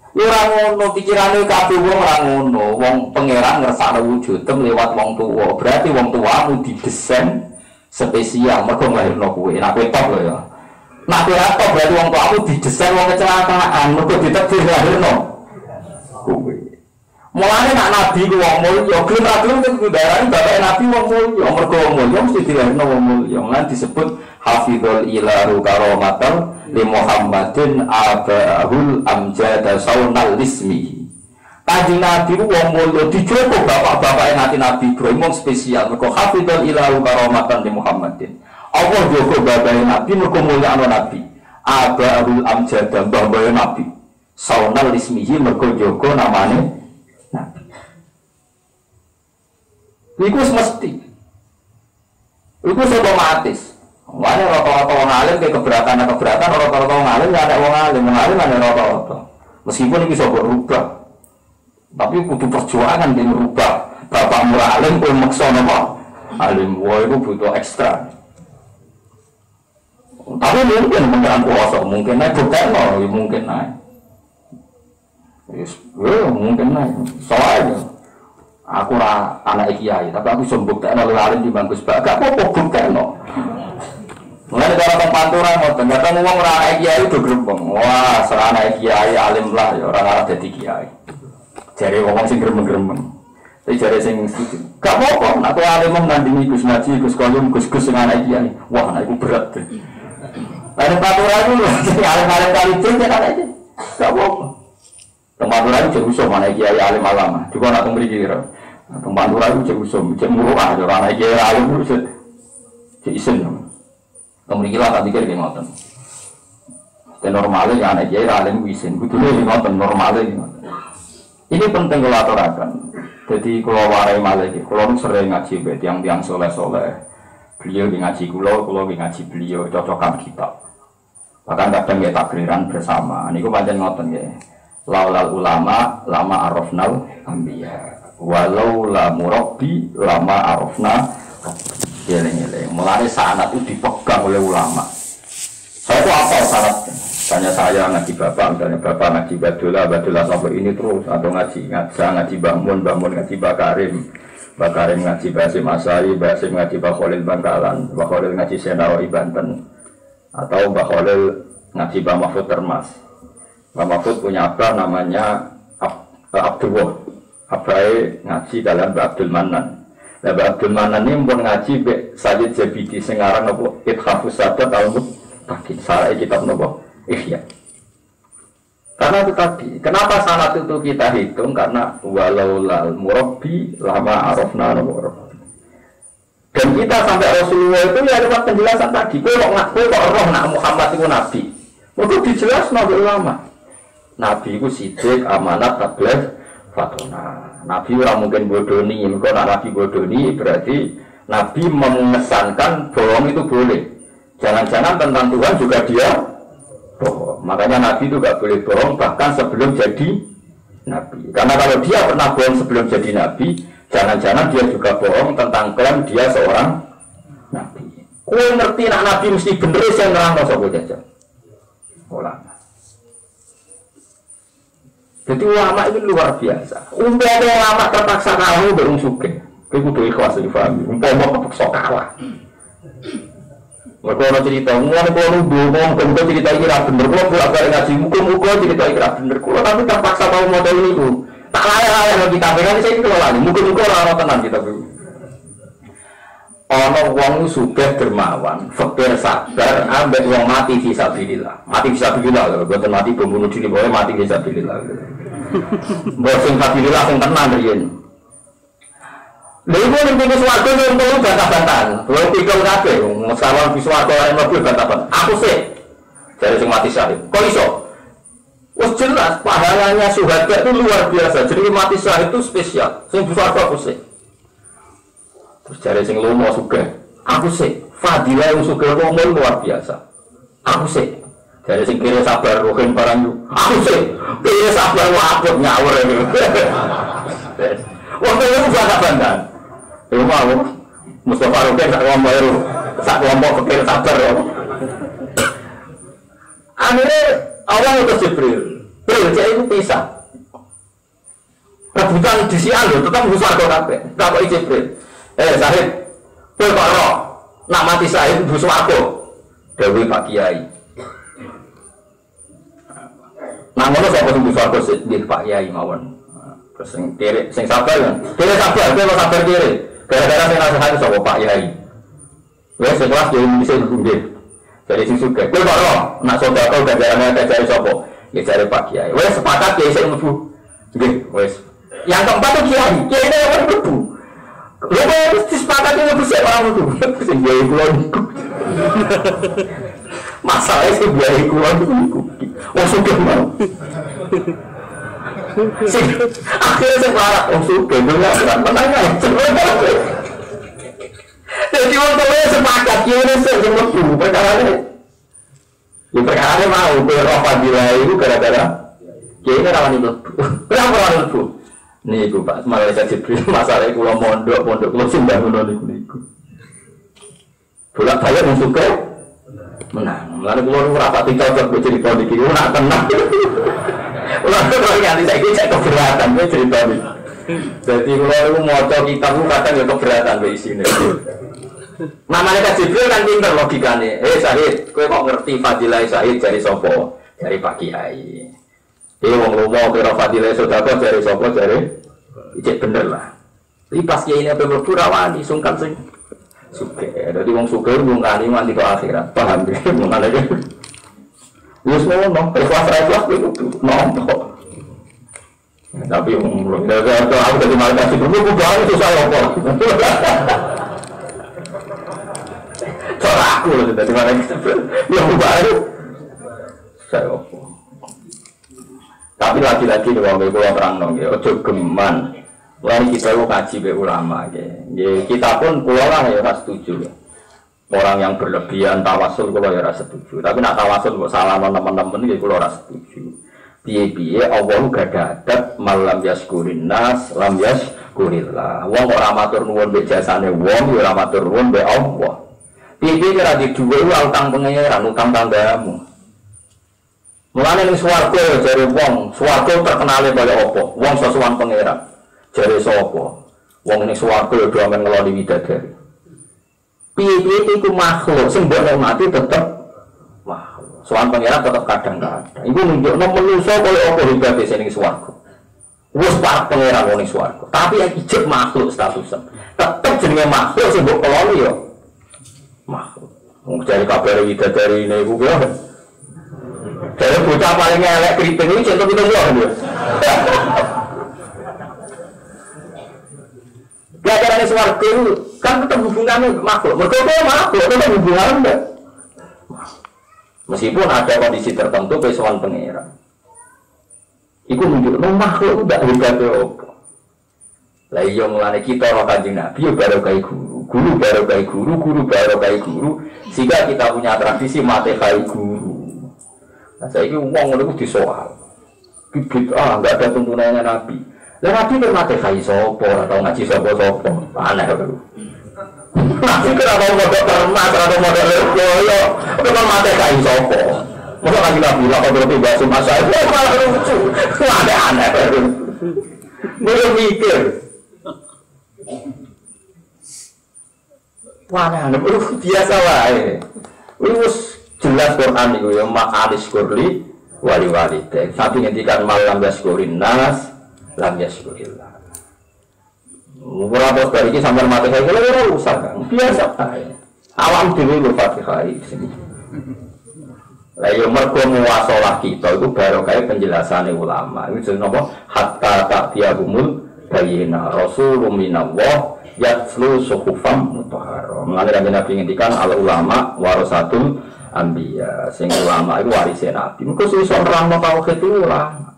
Ora ngono pikirane kabeh wong ora ngono. Wong pangeran ngersakno wujudem lewat wong tuwa. Berarti wong tuamu didesain spesial mergo nglahirno kowe. Nek kowe top lho ya. Nek kowe top berarti wong tuamu didesain wong kecelakaan mergo ditakdir nglahirno kowe. Mulane nek nabi ku wong mulya, gelem ra gelem kudu darani bapak nabi wong mulya. Mergo wong mulya mesti dilahirno wong mulya. Lan disebut hafizul ilahu karomatan li Muhammadin abahul amjada saunal lismihi. Kanjeng Nabi wong mulya dijogo bapak-bapak nanti Nabi Ibrahim wong spesial mergo hafizul ilahu karomatan li Muhammadin. Allah jogo bapak Nabi mergo mulyakno Nabi. Abahul amjada bapak Nabi saunal lismihi mergo jogo namane Nabi. Iku mesti. Iku otomatis. Wah, rata-rata wong alim ke keberatan, rata-rata wong alim ya ada wong alim ada rata-rata. Meskipun ini bisa berubah, tapi butuh perjuangan di merubah. Bapak murah alim pun maksa nama alim, wah itu butuh ekstra. Tapi mungkin mengenai puasa, mungkin naik bukan mungkin naik. Mungkin naik. Soalnya aku anak kiai, tapi aku sombong tak lalu alim di bangkus baga, aku bukan mulai dari orang pantura mau ternyata ngomong orang kiai itu gerbong. Wah, serana kiai alim lah ya orang jadi kiai. Jadi ngomong sing gerem-gerem. Tapi jadi sing setuju. Gak apa-apa, aku alim nandingi Gus Naji, Gus Koyum, Gus sing anak kiai. Wah, anak itu berat deh. Lain pantura itu sing alim-alim kali itu ya kan aja. Gak apa-apa. Pantura itu jadi usum anak kiai alim alama. Juga nak memberi kira. Pantura itu jadi usum, jadi murah orang anak kiai alim itu jadi isen. Kemudian kita pikir kayak ngoten. Dan normalnya ya anak kiai alim wisin. Kudunya ngoten normalnya ngoten. Ini penting kalau aturakan. Jadi kalau warai malah kalau sering ngaji bet yang soleh. Beliau ngaji kulo ngaji beliau cocokan kitab. Bahkan kadang ya takriran bersama. Ini ku pancen ngoten ya. Laulal ulama lama arafnal anbiya. Walau la murabbi lama arafna. Geleng-geleng, mulai sanad itu dipegang oleh ulama. Saya itu apa sanadnya? Tanya saya ngaji bapak, misalnya bapak ngaji Badullah sampai ini terus, atau ngaji Bangun ngaji Bakarim ngaji Basim Asari, Basim ngaji Bakholil Bangkalan, Bakholil ngaji Senawi Banten, atau Bakholil ngaji Mbah Mahfud Termas. Mbah Mahfud punya apa namanya Abdullah, Abai ngaji dalam Mbah Abdul Manan. Nah, Abdul Manan ini pun ngaji Sayyid Zabidi sengarang apa Ithafus Sadat al-Muttaqin salah kitab apa Ihya. Karena itu tadi, kenapa sanad itu kita hitung karena walau lal murabbi lama arafna murabbi. Dan kita sampai Rasulullah itu ya lewat penjelasan tadi. Kowe kok roh nak Muhammad itu nabi. Itu dijelaskan oleh ulama. Nabi itu sidik, amanat, tabligh, fatona. Nabi orang mungkin bodoni, kalau Nabi bodoni berarti Nabi mengesankan bohong itu boleh. Jangan-jangan tentang Tuhan juga dia bohong. Makanya Nabi itu gak boleh bohong bahkan sebelum jadi Nabi. Karena kalau dia pernah bohong sebelum jadi Nabi, jangan-jangan dia juga bohong tentang klaim dia seorang Nabi. Kau ngerti nak Nabi mesti bener saya nerang no sobo jajan. Ulama. Jadi ulama itu luar biasa. Umpama ulama terpaksa kalah baru suke. Kau kudu ikhlas difahami. Umpama terpaksa kalah. Mereka orang cerita, mulai kalau ngomong, kalau cerita kira bener, kalau agak ngaji mukul cerita kira bener, kalau tapi terpaksa tahu model ini tu, tak layak lagi kita pegang saya itu lagi, mukul orang tenang kita tu. Orang wong sudah dermawan, fakir sabar, ambek wong mati fisabilillah, bukan mati pembunuh diri, boleh mati fisabilillah. Bosing fisabilillah yang tenang riyen. Lha iku ning pinggir swarga yo perlu bantah-bantahan. Lha pikir kabeh, masalah di swarga ora mlebu bantah-bantahan. Aku sih dari sing mati syahid. Kok iso? Wes jelas pahalanya syuhada itu luar biasa. Jadi mati syahid itu spesial. Sing di swarga aku sih. Terus dari sing lomo sugih. Aku sih fadilah yang sugih lomo luar biasa. Aku sih dari sing kira sabar rohin barang yo. Aku sih kira sabar wae nyawur iki. Wong itu bantah-bantahan. Ya mau Mustafa Roken sak kelompok pikir sabar ya. Akhirnya Allah utus Jibril. Cek itu pisah. Rebutan di siang lho, tetap busar kok kabeh. Takok Jibril. Sahib, kowe kok ora nak mati sahib bus warga. Dewe Pak Kiai. Nah ngono sapa sing bus warga nggih Pak Kiai mawon. Terus sing sabar kan. Kira sabar, kowe sabar kire. Gara-gara sing nasihat sapa Pak Kiai. Wes sekelas yo bisa nggih. Jadi sing suka. Kowe kok ora nak sedekah gara-gara kajari sapa? Ya cari Pak Kiai. Wes sepakat Kiai sing mlebu. Nggih, wes. Yang keempat itu Kiai. Kiai ini orang mlebu. Lha kok disepakati mlebu sik orang mlebu. Sing Kiai kula niku. Masalahnya sing Kiai kula niku. Wong sugih mau. Sing akhirnya sing parah wong sugih ora tenang ae. Jadi wong tuwa sepakat Kiai ini sing mlebu perkarane. Ya perkarane mau roh fadilah itu gara-gara Kiai ini rawan itu. Kenapa rawan itu? Nih iku Pak, malaikat Jibril masalahnya kula mondok kula sembah ngono niku. Bolak-balik wong suka menang. Lalu kula ora pati cocok kok cerita iki ora tenang. Ora kok nganti saiki cek keberatan kok cerita iki. Dadi kula iku maca kitab ku kadang ya keberatan kok isine. Nah malaikat Jibril kan pinter logikane. Syahid, kowe kok ngerti fadilah Syahid dari sapa? Dari Pak Kiai. Dia wong lomo kira fadilah sedekah dari sapa dari cek bener lah. Iki pas Kiai ini apa mlebu rawani sungkan sing sugih. Dadi wong sugih ngungkani nganti ke akhirat. Paham ya? Mengane iki. Wis ngono, ikhlas itu nompo. Tapi umur aku dari malaikat Jibril ku banget susah apa. Cara aku lho dari malaikat Jibril. Ya baru. Saya apa? Tapi lagi-lagi nih wong kula terangno nggih, aja geman. Lan kita lu kaji be ulama nggih. Kita pun kula lah ya ora setuju. Orang yang berlebihan tawasul kula ya ora setuju. Tapi nak tawasul kok salah teman-teman nggih kula ora setuju. Piye-piye Allah gak ada adab malam yaskurin nas, lam yaskurillah. Wong ora matur nuwun mbek jasane wong, ora matur nuwun mbek Allah. Piye-piye ora di dhuwur utang pengeran, utang tanggamu. Mulane ning swarga jare wong, swarga terkenale kaya apa? Wong sesuwan pangeran. Jare sapa? Wong ning swarga yo do amen ngeloni widadari. Piye-piye iku makhluk sing mbok mati tetep makhluk. Sowan pangeran tetep kadang-kadang. Iku nunjukno manusa kaya apa hibate sing ning swarga. Wis para pangeran wong ning swarga, tapi yang ijek makhluk statusnya. Tetep jenenge makhluk sing mbok keloni yo makhluk. Wong jare kabar widadari niku yo dari bocah paling elek keriting ini contoh kita luar dia. Pelajaran swarga itu kan tetap hubungannya makhluk. Mereka makhluk tetap hubungannya. Meskipun ada kondisi tertentu kesuwan pangeran. Iku menunjukkan makhluk tidak hebat apa. Lah iya mulane kita ora Kanjeng Nabi baru kayak guru baru kayak guru baru kayak guru sehingga kita punya tradisi mate kayak guru. Nah, saya ini uang itu disoal bibit, enggak ada tuntunannya Nabi dan Nabi pernah tekai sopo atau ngaji sopo-sopo aneh itu Nabi kenapa modok termas atau modok lergoyo kenapa mati tekai sopo masa ngaji Nabi lah kalau berarti bahasa masa itu malah lucu aneh itu belum mikir aneh biasa lah ini jelas Quran itu ya ma'alis kurli wali-wali teh. Tapi ngendikan malam yaskurin nas, lam yaskurillah. Berapa dari ini sampai mati saya kalau rusak kan biasa aja. Awam dulu Fatihah di sini. Lah yo mergo muwasalah kita itu baru kayak penjelasan ulama. Itu jenenge apa? Hatta ta'tiyahumul bayyina rasulun minallah yatslu suhufam mutahharah. Mengalir Nabi ngendikan al ulama warasatul ambiya, sing ulama itu warisnya Nabi. Mungkin iso nerangno tauhid itu ulama.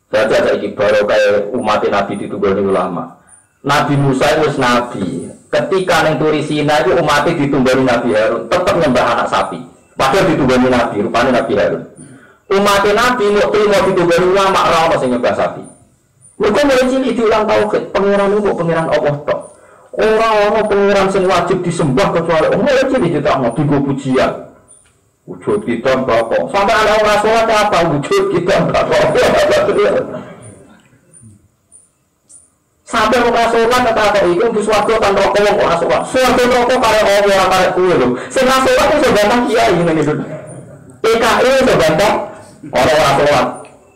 Saja saiki baru kayak umat Nabi ditunggu ulama. Nabi Musa itu nabi. Ketika neng Turi Sina itu umatnya ditunggu Nabi Harun, tetap nyembah anak sapi. Padahal ditunggu Nabi, rupanya Nabi Harun. Umatnya Nabi mau terima ditunggu ulama, orang masih nyembah sapi. Mereka mulai cilik diulang tauhid. Pangeran itu pangeran Allah tok. Orang-orang pengiran yang wajib disembah kecuali Allah itu ditetapkan digo pujian. Wujud kita bakok. Sampai ada orang sholat apa? Wujud kita bakok. Sampai orang sholat kata itu di suatu kan rokok orang sholat. Suatu rokok karek orang karek kue loh. Setelah sholat itu sebantang kiai ini itu. PKI sebantang orang sholat.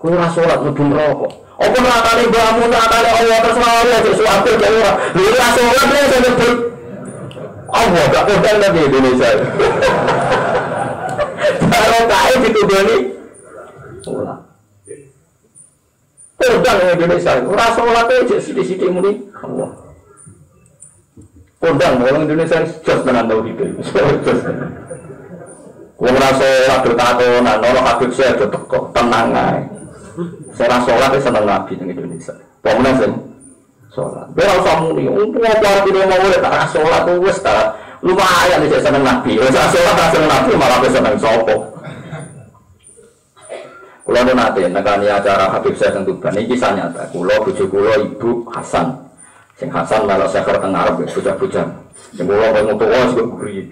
Kue orang sholat lebih rokok. Apa nakali bamu nakali Allah terserah Allah sesuatu yang orang. Lalu sholat dia sebut Allah gak kodang lagi Indonesia. Kalau kaya ditugani sholat kodang Indonesia orang sholat aja sidik-sidik muni Allah kodang orang Indonesia just dengan tahu itu orang sholat bertakonan orang habib saya tenang aja saya sholat itu senang Nabi di Indonesia pemenang sih sholat biar usah muni untuk apa tidak mau boleh tak sholat itu wes tak lumayan bisa senang Nabi saya sholat tak senang Nabi malah bisa senang sopo. Kulo nanti nekani acara Habib saya tentukan ini kisah nyata. Kulo bujuk kulo ibu Hasan, sing Hasan malah seker tengah Arab bocah-bocah. Yang kulo pengen tua juga beri.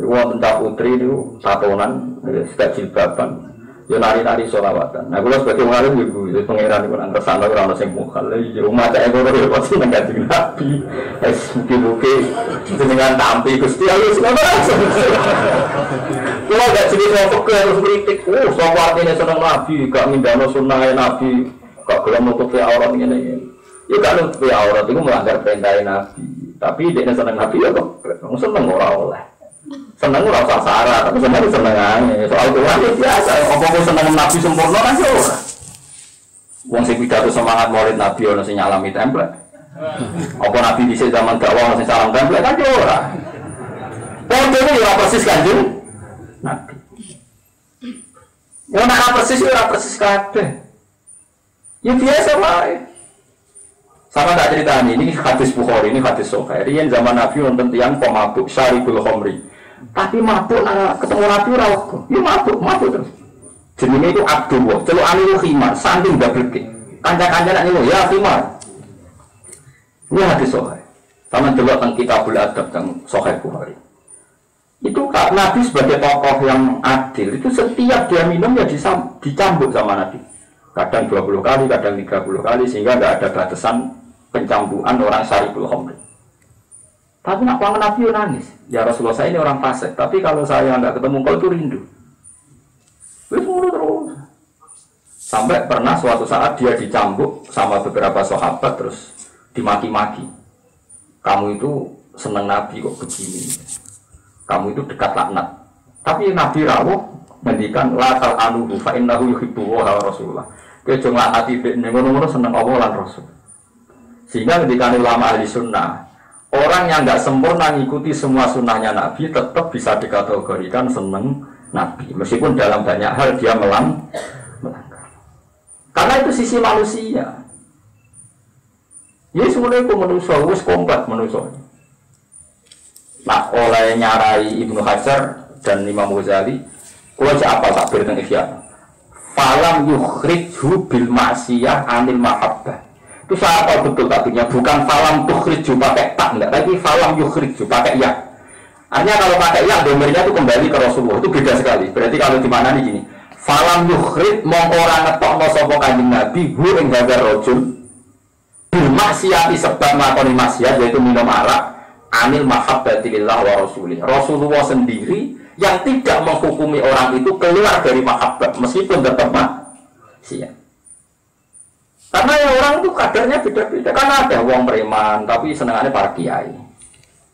Kulo tentang putri itu tatonan, setiap jilbaban, yo nari-nari sholawatan. Nah kulo sebagai ngalim ibu, itu pangeran itu nang kesana orang sing mukal. Di rumah saya kulo itu pasti mengganti Nabi. Mungkin dengan tampi Gusti Allah Kulo gak jadi sopok harus kritik. Sopok artinya senang Nabi, gak mindano sunnah Nabi, gak gelem nutupi aurat ini. Ya gak nutupi aurat itu melanggar perintah Nabi. Tapi dia senang Nabi ya kok seneng orang oleh. Seneng orang usah syarat, tapi seneng aja. Soal Tuhan itu biasa. Apa kau seneng Nabi sempurna kan ya ora. Wong sing pidato semangat maulid Nabi ono sing nyalami template. Apa Nabi di zaman dakwah ono sing salam template kan ya ora. Padahal ya persis Kanjeng Nabi. Ya nak persis ora persis kabeh. Ya biasa wae. Sama tak cerita ini hadis Bukhari, ini hadis Sahih. Riyen zaman Nabi wonten tiyang pemabuk syaribul khamri. Tapi mabuk nak ketemu Nabi ora kok. Ya mabuk terus. Jenenge itu Abdullah, celukane itu khimar, saking ndableke. Kanca-kancane niku ya khimar. Ini hadis Sahih. Sama delok teng Kitabul Adab teng Sahih Bukhari. Itu Nabi sebagai tokoh yang adil itu setiap dia minum ya dicambuk sama Nabi kadang 20 kali, kadang 30 kali sehingga nggak ada batasan pencambukan orang syaribul khamri. Tapi nak pangan Nabi nangis ya Rasulullah saya ini orang fasik tapi kalau saya nggak ketemu kau itu rindu terus sampai pernah suatu saat dia dicambuk sama beberapa sahabat terus dimaki-maki kamu itu seneng Nabi kok begini kamu itu dekat laknat. Tapi Nabi rawuh ngendikan la tal anuhu fa innahu yuhibbu wa rasulullah. Kowe aja nglaknati ngono-ngono seneng Allah lan Rasul. Sehingga ngendikan ulama ahli sunnah, orang yang enggak sempurna mengikuti semua sunnahnya Nabi tetap bisa dikategorikan seneng Nabi. Meskipun dalam banyak hal dia melanggar. Karena itu sisi manusia. Ya semuanya itu manusia, wis kompleks manusia. Nah, oleh nyarai Ibnu Hajar dan Imam Ghazali, kalau siapa takbir tentang Ihya, falam yukhrijhu bil ma'siyah anil mahabbah. Itu siapa betul takbirnya? Bukan falam tukhrijhu pakai tak enggak, tapi falam yukhrijhu pakai ya. Artinya kalau pakai ya, domirnya itu kembali ke Rasulullah. Itu beda sekali. Berarti kalau di mana nih gini, falam yukhrij mong orang ngetokno sapa Kanjeng Nabi hu ing gagar rajul bil ma'siyah sebab nglakoni maksiat yaitu minum arak. Anil mahabbatilillah wa rasulih. Rasulullah sendiri yang tidak menghukumi orang itu keluar dari mahabbat meskipun tetap maksiat. Karena ya orang itu kadarnya beda-beda. Karena ada wong preman tapi senengannya para kiai.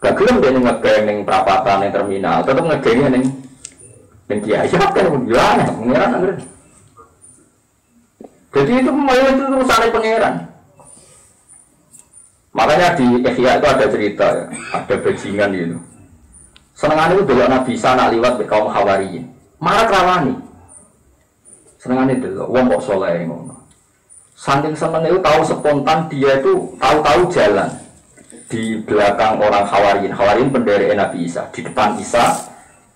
Gak gelem dia ngegeng ning perapatan ning terminal, tetep ngegengnya ning kiai. Siapa yang gimana? Pangeran angger. Jadi itu urusan pangeran. Makanya di Ihya itu ada cerita ya, ada bajingan gitu. Senengannya itu dulu Nabi Isa nak liwat ke kaum Hawariyin. Marah rawani. Senengannya dulu, wong kok soleh ngono. Saking senengnya itu tahu spontan dia itu tahu-tahu jalan di belakang orang Hawariyin. Hawariyin pendiri Nabi Isa, di depan Isa,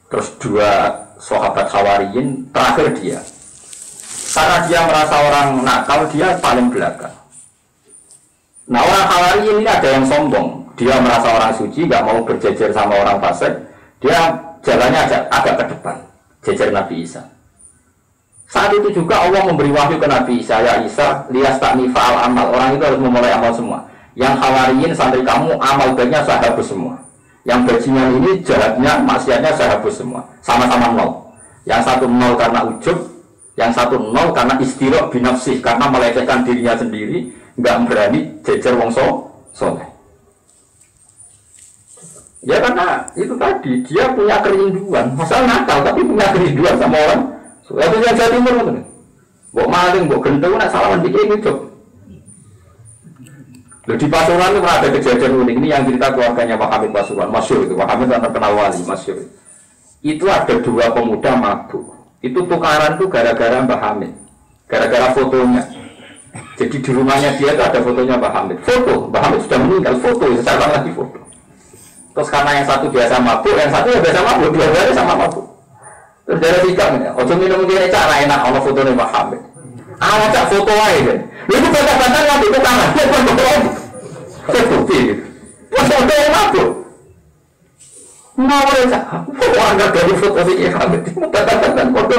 terus dua sahabat Hawariyin, terakhir dia. Karena dia merasa orang nakal, dia paling belakang. Nah orang Hawariyin ini ada yang sombong, dia merasa orang suci, nggak mau berjejer sama orang fasik, dia jalannya agak ke depan. jejer Nabi Isa. Saat itu juga Allah memberi wahyu ke Nabi Isa, ya Isa, lias taknifa al amal. Orang itu harus memulai amal semua. Yang khawariyin santri kamu amal baiknya saya hapus semua. Yang bajingan ini jahatnya, maksiatnya saya hapus semua. Sama-sama nol. Yang satu nol karena ujub, yang satu nol karena istirok binafsih, karena melecehkan dirinya sendiri, nggak berani jejer wong soleh. Ya karena itu tadi dia punya kerinduan, masalah nakal tapi punya kerinduan sama orang. Itu yang Jawa Timur itu. Mbok maling, mbok gendeng nak salaman dikit hidup. Loh, di Pasuruan itu ada kejadian unik ini yang cerita keluarganya Pak Hamid Pasuruan, masyhur itu. Pak Hamid kan terkenal wali, masyhur. Itu ada dua pemuda mabuk. Itu tukaran tuh gara-gara Mbak Hamid. Gara-gara fotonya. Jadi di rumahnya dia itu ada fotonya Mbak Hamid. Foto, Mbak Hamid sudah meninggal, foto, sekarang lagi foto. Terus karena yang satu biasa mabuk, yang satu ya biasa mabuk, dua-duanya sama mabuk. Terus dari sikap ya, ojo minum begini cara enak, kalau fotonya Mbak Hamid. Cak foto aja deh. Itu bantah-bantah nanti ke tangan, saya bukti gitu. Foto yang mabuk. Nggak boleh cak, warga dari foto si Hamid, bantah-bantah foto.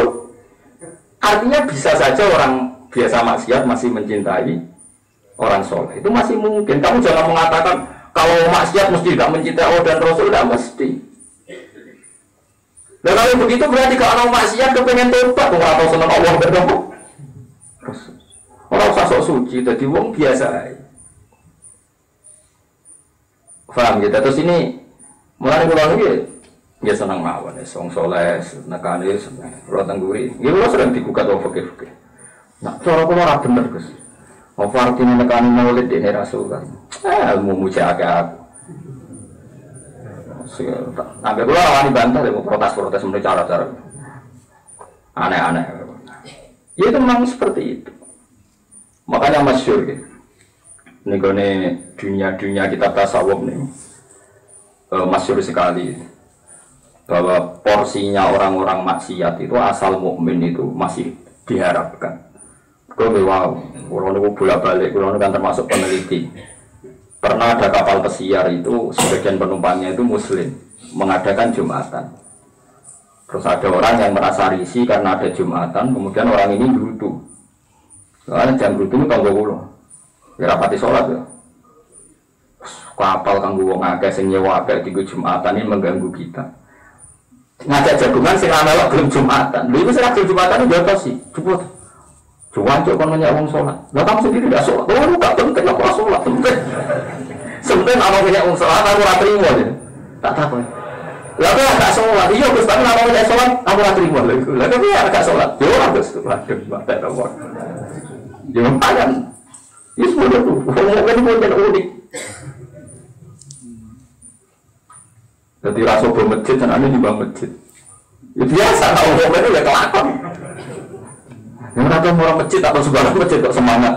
Artinya bisa saja orang biasa maksiat masih mencintai orang soleh. Itu masih mungkin. Kamu jangan mengatakan kalau maksiat mesti tidak mencintai Allah dan Rasul, tidak mesti. Dan kalau begitu berarti kalau orang maksiat kepengen tobat, orang tahu senang Allah berdoa. Orang sosok suci, jadi wong biasa. Faham gitu? Terus ini mulai pulang lagi, dia senang mawon, song soleh, nekani, kalau tengguri. Ini lo sering digugat orang fakir. Nah, cara aku marah bener Gus. Mau fartin nekani maulid ini Rasul kan? Ilmu muja aku. Sampai gue lawan dibantah, mau protes-protes menurut cara-cara aneh-aneh. Ya itu memang seperti itu. Makanya masyhur gitu. Nih dunia kita tasawuf nih masyhur sekali bahwa porsinya orang-orang maksiat itu asal mukmin itu masih diharapkan. Kalau wow, orang itu bolak-balik, orang kan termasuk peneliti. Pernah ada kapal pesiar itu, sebagian penumpangnya itu muslim, mengadakan Jumatan. Terus ada orang yang merasa risih karena ada Jumatan, kemudian orang ini gerutu. Soalnya jam gerutu itu tanggung jawab. Ya rapati sholat ya. Kapal kanggo wong akeh sing nyewa akeh di Jumatan ini mengganggu kita. Ngajak jagungan sing melok belum Jumatan. Lha iku sing Jumatan itu apa sih? Cepet. Cuancuk kon nanya wong sholat. Lah kamu sendiri tidak sholat. Oh, enggak penting aku sholat, penting. Sebenarnya apa punya wong sholat aku ora trimo ya. Tak takon. Lah kok gak sholat? Iya Gus, tapi apa punya sholat aku ora trimo lha iku. Lah kok ya gak sholat? Yo ora Gus, waduh, mbak nomor. Yo padan. Wis ngono tuh. Wong kan unik. Jadi rasa bermasjid dan ane di masjid. Ya biasa kalau wong itu ya kelakon. Yang atau orang masjid atau sebuah masjid kok semangat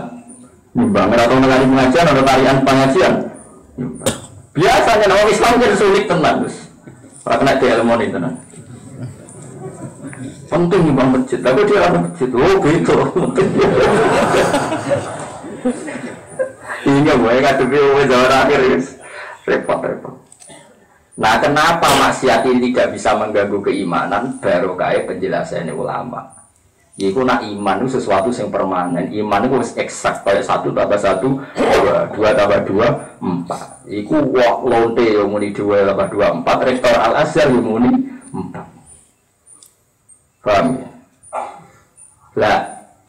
nyumbang, atau mengalami pengajian atau tarian pengajian. Biasanya orang Islam jadi sulit tenang, terus orang kena dialmoni tenang. Penting nyumbang masjid, tapi dia ada masjid, oh begitu. Ini boleh kata dia zaman akhir repot. Nah, kenapa maksiat ini tidak bisa mengganggu keimanan? Baru kayak penjelasannya ulama. Iku nak iman itu sesuatu yang permanen. Iman itu harus eksak kayak 1 tambah 1 2 tambah 2 4. Iku wak lonte yang muni 2 tambah 2 4. Rektor Al Azhar yang muni 4. Paham ya? Lah,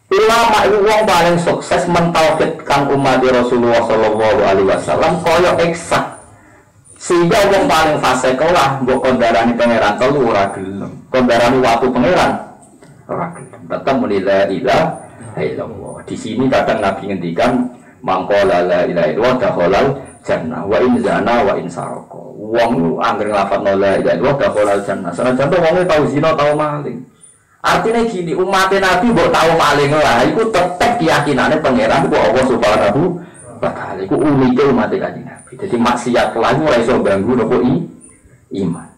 ulama itu wong paling sukses mentauhidkan umat Rasulullah Shallallahu Alaihi Wasallam koyo eksak. Sehingga wong paling fase kelah mbok kondarani pangeran telu ora gelem. Kondarani waktu pangeran ora gelem. Tetap menilai ilah illallah. Di sini kadang Nabi ngendikan mangkola la ilaha illallah dakhalal jannah wa in zana wa in sarqa. Wong anggere lafadzna la ilaha illallah dakhalal jannah. Senajan to wong tau zina tau maling. Artinya gini, umat Nabi mbok tau maling lah iku tetep keyakinane pangeran kok Allah Subhanahu wa taala. Iku unike umat Kanjeng Nabi. Jadi maksiat lagi ora iso ganggu nopo iman.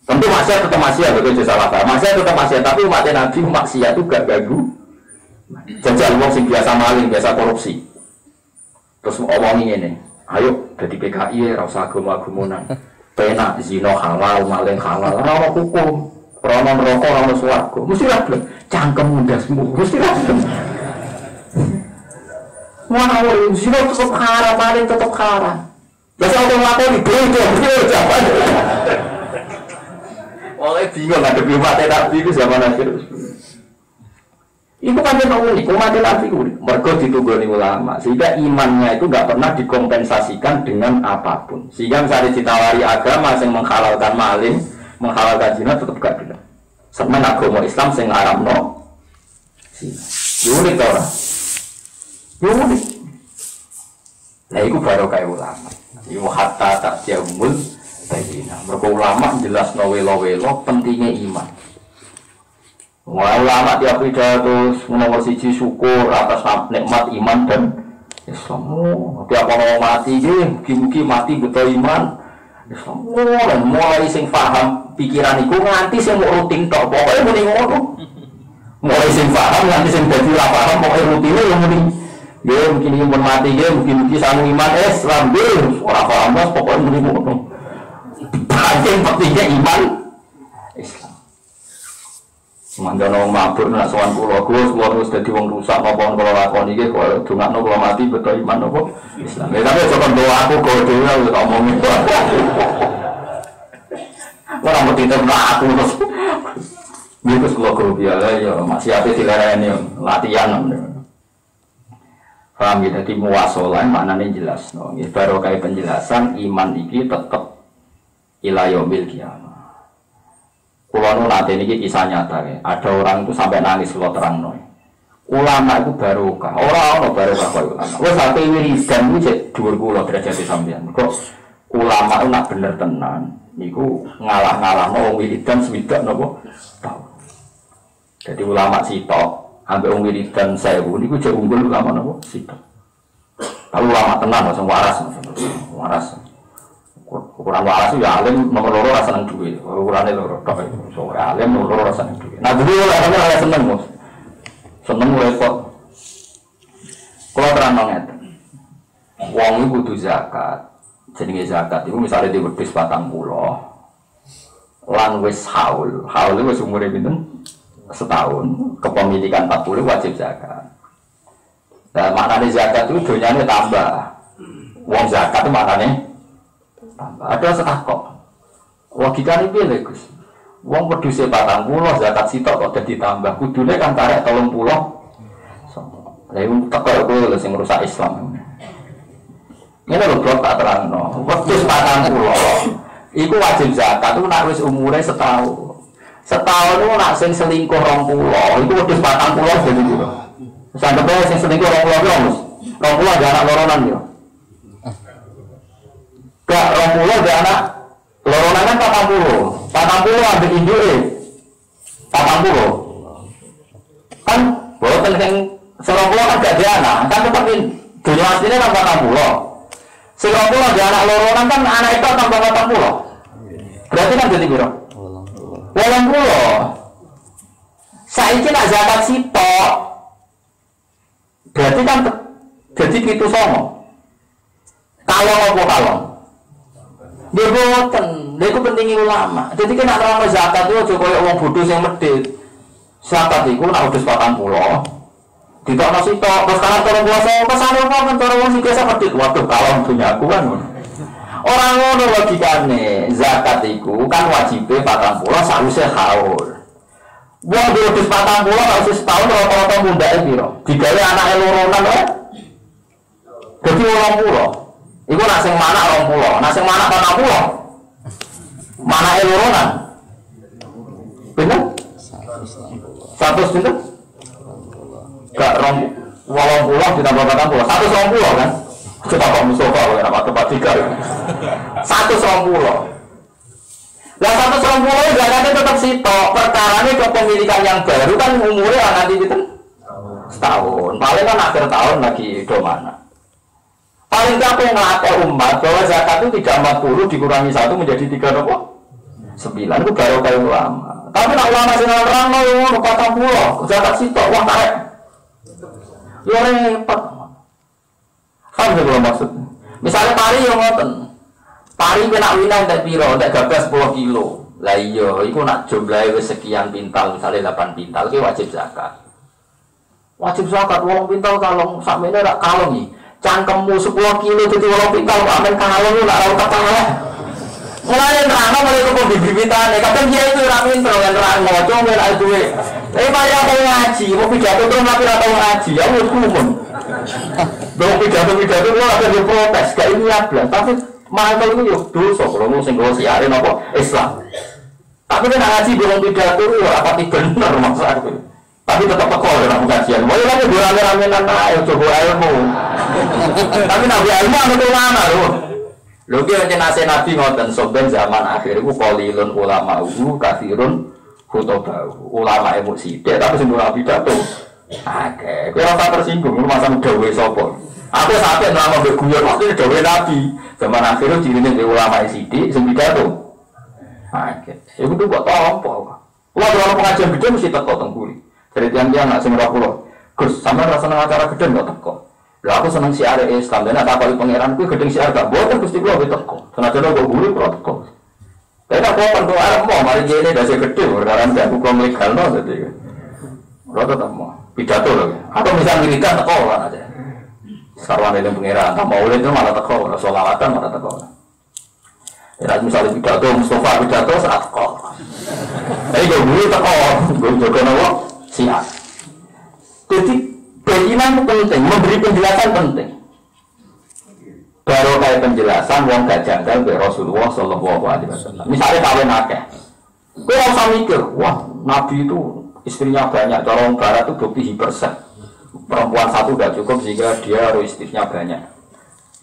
Tentu maksiat tetap maksiat, betul salah paham. Maksiat tetap maksiat, tapi umat Nabi maksiat itu gak ganggu. Jajal wong sing biasa maling, biasa korupsi. Terus omongin ini, ayo jadi PKI ora usah agama-agamanan. Penak zina halal, maling halal, ora hukum. Krono neraka ora ono swarga. Mesti ra gelem. Cangkem mundasmu, mesti ra gelem. Ngawur, sira tetep paling tetep haram. Ya saya udah ngelakoni bodoh, mesti jawaban. Oleh bingung ngadepi umat Nabi itu zaman akhir. Itu kan unik, umat Nabi unik. Mergo ditunggoni ulama, sehingga imannya itu nggak pernah dikompensasikan dengan apapun. Sehingga misalnya ditawari agama yang menghalalkan maling, menghalalkan zina tetap gak bilang. Semen agama Islam yang ngaramno zina. Unik orang. Unik. Nah itu baru kayak ulama. Iku hatta tak diamul bayina. Mereka ulama jelas welo-welo pentingnya iman. Wah ulama tiap pidato nomor siji syukur atas nikmat iman dan Islam. Tiap orang mati dia, mugi-mugi mati betul iman. Islam. Mulai sing paham pikiran iku nganti sing mau rutin tok pokoke muni ngono. Mulai sing paham nganti sing dadi ora paham pokoke rutine yo muni. Ya mungkin ini pun mati ya, mungkin sanggup iman Islam dia orang paham mas pokoknya muni ngono. Paling pentingnya iman Islam. Mandan orang mabuk nak sowan kula Gus dadi wong rusak napa kula lakoni iki kok dongakno kula mati betul iman napa Islam. Ya tapi coba doa aku kok dhewe wis omong itu. Ora mesti tenan aku terus. Niku kula biasa ya masih ate dilarani latihan. Paham ya, jadi muwasalah maknanya jelas. No. Baru kayak penjelasan iman ini tetap ila yaumil qiyamah. Kulo nu nate niki kisah nyata ya. Ada orang itu sampai nangis kalau terang no. Ulama itu barokah. Orang barokah kok ulama. Wes sampai wiridan itu cek dhuwur kula derajat sampeyan. Kok ulama itu nak bener tenan. Niku ngalah-ngalah wong wiridan swidak napa tau. Jadi ulama sitok sampai wiridan 1000 niku jek unggul ulama napa sitok. Kalau ulama tenan langsung waras. Ukuran waras ya alim nomor loro rasa seneng duit. Ukurane loro tok itu. So alim nomor loro rasa seneng duit. Nah dulu ora seneng Mas. Seneng repot. Kalau terang ngeten. Wong iku kudu zakat. Jenenge zakat iku misale di wedhus 40 lan wis haul. Haul wis umure pinten? Setahun. Kepemilikan 40 wajib zakat. Nah, maknanya zakat itu donyane tambah. Wong zakat itu maknanya tambah. Ada setakok. Logikane piye lho, Gus? Wong wedhuse 40 zakat sitok kok dadi tambah. Kudune kan karek 30. Lah iku teko kowe lho sing ngrusak Islam. Ngene lho blok tak terangno. Wedhus 40 iku wajib zakat itu nek wis umure setahun. Setahun itu nak sing selingkuh 20 itu wedhus 40 jadi gitu. Sampai sing selingkuh 20 yo Mas. 20 ada anak loronan yo. Gak 20 ada anak loronan kan 40. 40 ambil induke. 40. Kan boten sing 20 kan gak ada anak, kan tetep dunia asline kan 40. Sing 20 ada anak loronan kan anak itu tambah 40. Berarti kan jadi piro? 80. Saiki nak zakat sitok. Berarti kan jadi pitu songo. Kalong apa kalong? Dia boten, dia itu pentingnya ulama. Jadi kan nak terang zakat itu aja kaya wong bodoh sing medhit. Zakat iku nak wedhus 40. Ditokno sitok, terus kan cara puasa kesane apa kan cara wong sing biasa medhit. Waduh, kalong dunyaku kan. Orang ngono logikane, zakat iku kan wajibe 40 sakwise haul. Wong wedhus 40 harus setahun rata-rata mundake piro? Digawe anake loronan wae. Dadi 20. Iku nak sing manak 20, nak sing manak 40. Manake loronan. Bener? 100 pinten? Gak 20 ditambah 40, 120 kan? Coba kok Mustafa ora apa-apa 3. 120. Lah 120 zakatnya tetap sitok. Perkarane kepemilikan yang baru kan umurnya nanti gitu setahun. Paling kan akhir tahun lagi do mana. Paling gak yang ngelakar umat bahwa zakat itu tidak 40 dikurangi 1 menjadi 3 apa? 9 itu baru kayak ulama. Tapi nak ulama sing orang mau 40 zakat sitok wah tarik. Ya repot. Kan kalau maksudnya. Misalnya pari yang ngoten. Pari kena winang tak piro, tak gabah 10 kilo. Lah iya, iku nak jumlahe wis sekian pintal, misalnya 8 pintal ki wajib zakat. Wajib zakat wong pintal kalong sakmene rak kalong iki. Cangkemmu 10 kilo dadi 8 pintal kok amen kalong ora ora ketara. Mulane nerangno mulai kok bibitane, kadang dia itu ora pinter kan nerang moco ora duwe. Tapi kaya aku ngaji, mau pidato terus tapi ora tau ngaji, ya wis kumun. Mau pidato lu ada di protes, gak ini ablas, tapi mantel itu yo dosa kalau sing go siarin apa Islam. Tapi kan ngaji belum pidato yo apa bener maksud aku. Tapi tetap teko dalam kajian. Mau lagi rame-ramean ayo coba ilmu. Tapi nabi ilmu anu ulama lho. Lho ki nase nabi ngoten soben zaman akhir iku qalilun ulama kathirun khutbah. Ulama ilmu sithik tapi sing ora pidato. Oke, kowe ora tersinggung masa dawuhe sapa. Aku sampe nang mbek guyon waktu dawuhe nabi. Zaman akhir cirine ulama sithik sing pidato. Oke. Iku tuh kok tompo. Kulo ora pengajian gede mesti teko teng kuli. Dari tiang-tiang nak sing ora kula. Gus, sampean ra seneng acara gede kok teko. Lah aku seneng siar Islam, dan tak kali pangeran kuwi gedeng siar gak boten Gusti kula wis teko. Senajan kok guru kula teko. Tapi tak kok perlu arep mau mari jene dase gede ora ndak hukum legalno dadi. Ora tetep mau pidato lho. Atau misal wiridan teko kan aja. Sarwane dengan pangeran, tak mau itu malah teko, ora selawatan malah teko. Ya misalnya pidato Mustafa pidato saat teko. Tapi kok guru teko, guru jaga nopo? Siap. Jadi beriman penting, memberi penjelasan penting. Baru kayak penjelasan wong gak janggal be Rasulullah sallallahu alaihi wasallam. Misalnya kawin akeh. Kowe ora usah mikir, wah Nabi itu istrinya banyak, cara orang barat itu bukti hipersen. Perempuan satu udah cukup sehingga dia harus istrinya banyak.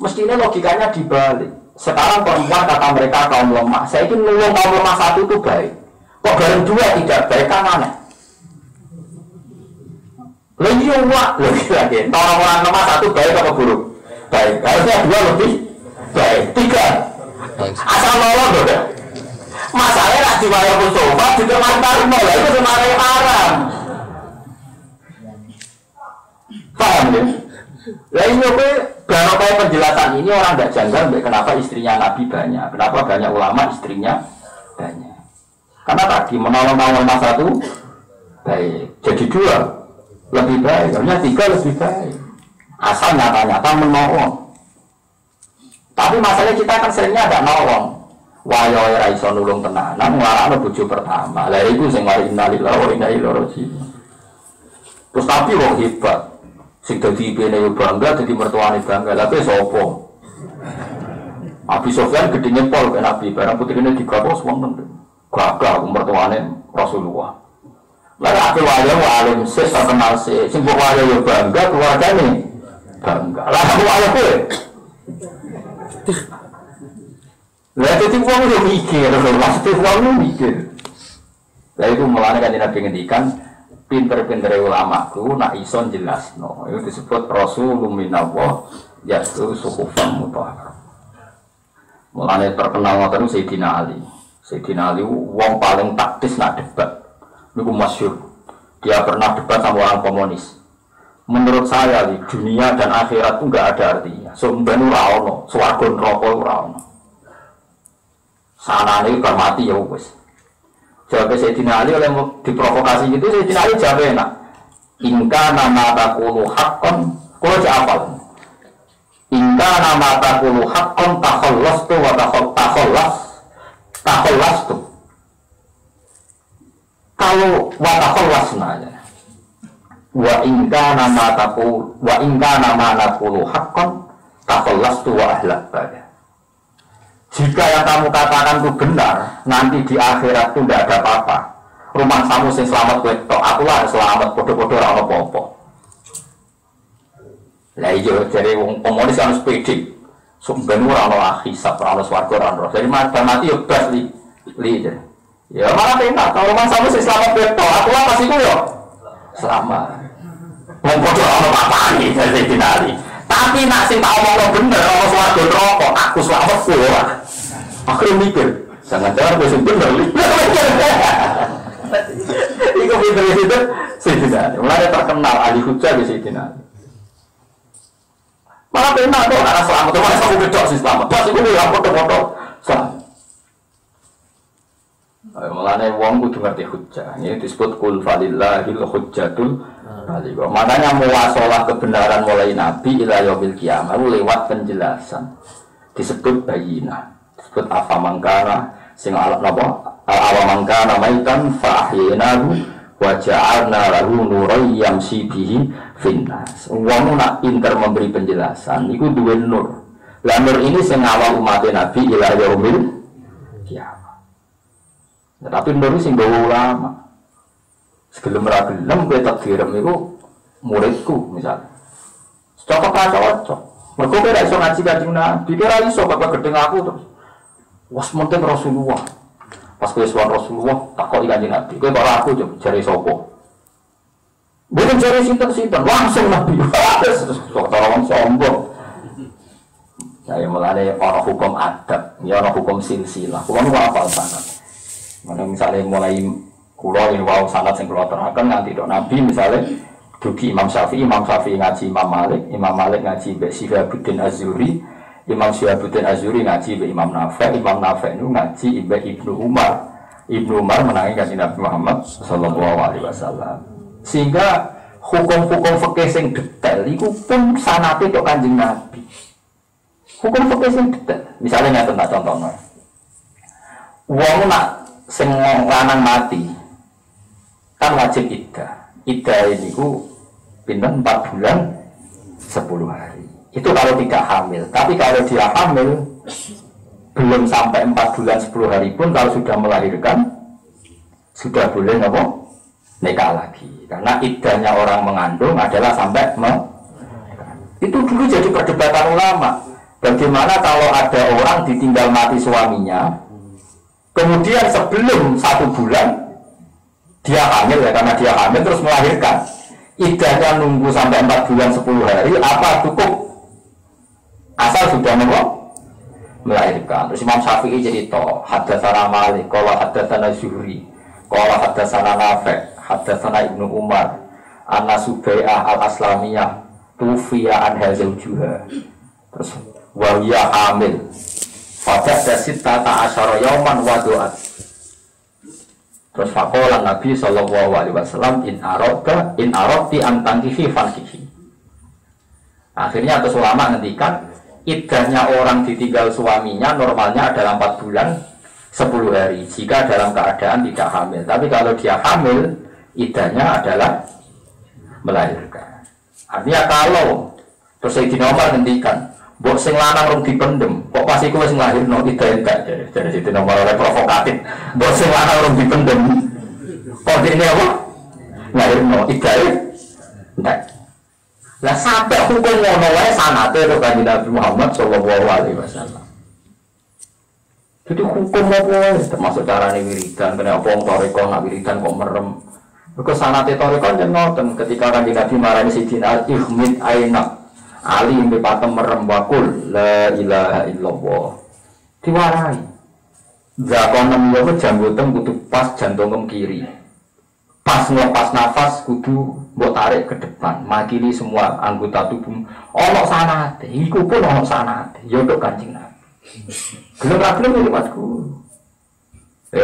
Mestinya logikanya dibalik. Sekarang perempuan kata mereka kaum lemah. Saya ingin ngomong kaum lemah satu itu baik. Kok baru dua tidak baik kan aneh. Lagi wak, lagi. Orang-orang lemah satu baik apa buruk? Baik. Harusnya dua lebih baik. Tiga. Asal nolong udah. Masalahnya nak diwayang Mustafa juga mantar nol. Itu sebenarnya haram. Paham ya? Lah ini oke. Baru kayak penjelasan ini orang tidak janggal. Kenapa istrinya Nabi banyak? Kenapa banyak ulama istrinya banyak? Karena tadi menolong lemah satu baik. Jadi dua. Lebih baik, harusnya tiga lebih baik. Asal nyata-nyata menolong. Tapi masalahnya kita kan seringnya ada nolong. Wayo ora iso nulung tenanan, nglarakno bojo pertama. Lah iku sing mari innalillahi wa inna ilaihi raji'un. Terus tapi wong hebat. Sing dadi ibene yo bangga, dadi mertuane bangga. Lah kowe sapa? Abi Sofyan gedene pol ben Nabi, barang putrine digapos wong penting. Gagah mertuane Rasulullah. Lalu aku wayo alim sis terkenal sih, sing kok wayo yo bangga keluargane bangga. Lah aku wayo kowe. Lah itu wong yo mikir, maksud wong mikir. Lah itu mulane kan Nabi ngendikan pinter-pintere ulamaku nak iso jelasno. Itu disebut Rasulun minallah yaitu suhufan mutahhar. Mulane terkenal ngoten Sayyidina Ali. Sayyidina Ali wong paling taktis nak debat. Niku masyhur. Dia pernah debat sama orang komunis. Menurut saya di dunia dan akhirat itu enggak ada artinya. Sumben ora ono, swarga neraka ora ono. Sanane bar mati ya wis. Jawab Sayyidina Ali oleh diprovokasi gitu, Sayyidina Ali jawab enak. Inka nama taqulu haqqan, kowe hafal. Inka nama taqulu haqqan takhallastu wa takhallastu. Kalau watakhallasna ya. Wa inka nama naqulu haqqan takhallastu wa ahlak bada. Jika yang kamu katakan itu benar, nanti di akhirat itu tidak ada apa-apa. Rumah kamu sing selamat kowe tok, aku lah selamat padha-padha ora apa-apa. Lah iya jare wong komunis kan sepedi. Sumben ora ono hisab, ora ono swarga, ora ono. Jadi mati yo blas li. Ya malah enak, kalau rumah kamu sing selamat kowe tok, aku lah pasti yo selamat. Wong padha ono apa-apane jadi dinali. Tapi nak sing tak omongno bener ono swarga neraka, aku selamat kowe ora. Akhirnya mikir, jangan-jangan gue bener li. Iku pinter itu Sayyidina Ali. Mulai terkenal ahli hujjah di Sayyidina Ali. Malah enak kok ana selamat, malah sampe bedok sing selamat. Pas iku ya foto-foto selamat. wong kudu ngerti hujjah. Ini disebut kul falillahil hujjatul baligh. Makanya muwasalah kebenaran mulai Nabi ila yaumil qiyamah lewat penjelasan. Disebut bayinah. Disebut afamangkana sing awamangkana maitan fa ahyaynahu wa ja'alna lahu nuran yamshi bihi finnas. Wong nak pinter memberi penjelasan iku duwe nur. Lah nur ini sing ngawal umat Nabi ila yaumil qiyamah. Tapi nur sing gawe ulama. Sebelum ra gelem kowe tak direm iku muridku misalnya. Cocok. Mergo kowe ra iso ngaji Kanjeng Nabi, kira iso bapak gedeng aku terus. Was monten Rasulullah. Pas kowe sowan Rasulullah takoki Kanjeng Nabi, kowe kok aku jare sapa? Bukan jare sinten-sinten, langsung Nabi. Terus kok orang sombong. Saya mulai ana hukum adab, ya ana hukum silsilah. Kulo nu hafal sanad. Mana misalnya mulai kulo ini wow sanad sing kulo terangkan nanti dok Nabi misalnya dugi Imam Syafi'i ngaji Imam Malik ngaji Mbak Syihabuddin Az-Zuhri, Imam Syihabuddin Az-Zuhri ngaji Mbak Imam Nafi' itu ngaji Mbak Ibnu Umar menangi kanjeng Nabi Muhammad sallallahu alaihi wasallam. Sehingga hukum-hukum fikih sing detail itu pun sanate kok kanjeng Nabi. Hukum fikih sing detail. Misalnya ngaten tak contohno. Wong nak sing lanang mati kan wajib iddah ini ku pinten 4 bulan 10 hari itu kalau tidak hamil. Tapi kalau dia hamil belum sampai 4 bulan 10 hari pun kalau sudah melahirkan sudah boleh nikah lagi karena iddahnya orang mengandung adalah sampai itu dulu jadi perdebatan ulama. Bagaimana kalau ada orang ditinggal mati suaminya kemudian sebelum 1 bulan dia hamil ya karena dia hamil terus melahirkan. Iddahnya nunggu sampai 4 bulan 10 hari apa cukup asal sudah melahirkan. Terus Imam Syafi'i cerita haddatsana Malik qala haddatsana Zuhri qala haddatsana Nafi' haddatsana Ibnu Umar anna Subai'ah al-Aslamiyah tufiya an hazaujuha. Terus wa hiya hamil pada dasit tata asyara yauman wa do'at. Terus faqala Nabi sallallahu alaihi wasallam in aradti an tankihi fankihi. Akhirnya atas ulama ngendikan iddahnya orang ditinggal suaminya normalnya adalah 4 bulan 10 hari jika dalam keadaan tidak hamil. Tapi kalau dia hamil iddahnya adalah melahirkan. Artinya kalau terus Sayyidina Umar ngendikan mbok sing lanang rung dipendem, kok pas iku wis nglahirno tidak entek dari situ nomor oleh provokatif. Mbok sing lanang rung dipendem, kok dene apa? Nglahirno tidak entek. Lah sampai hukum ngono wae sanate karo Kanjeng Nabi Muhammad sallallahu alaihi wasallam. Jadi hukum apa termasuk carane wiridan, kena apa wong toriko nak wiridan kok merem. Mergo sanate toriko jenengan ketika Kanjeng Nabi marani Sidina Ihmid Aina Ali yang berpatem merem bakul la ilaha illallah diwarai zakonem yo jambuteng kudu pas jantungem kiri pas ngelepas nafas kudu mbok tarik ke depan makili semua anggota tubuh ono sanate iku pun ono sanate yo tok Kanjeng Nabi gelem ra gelem Masku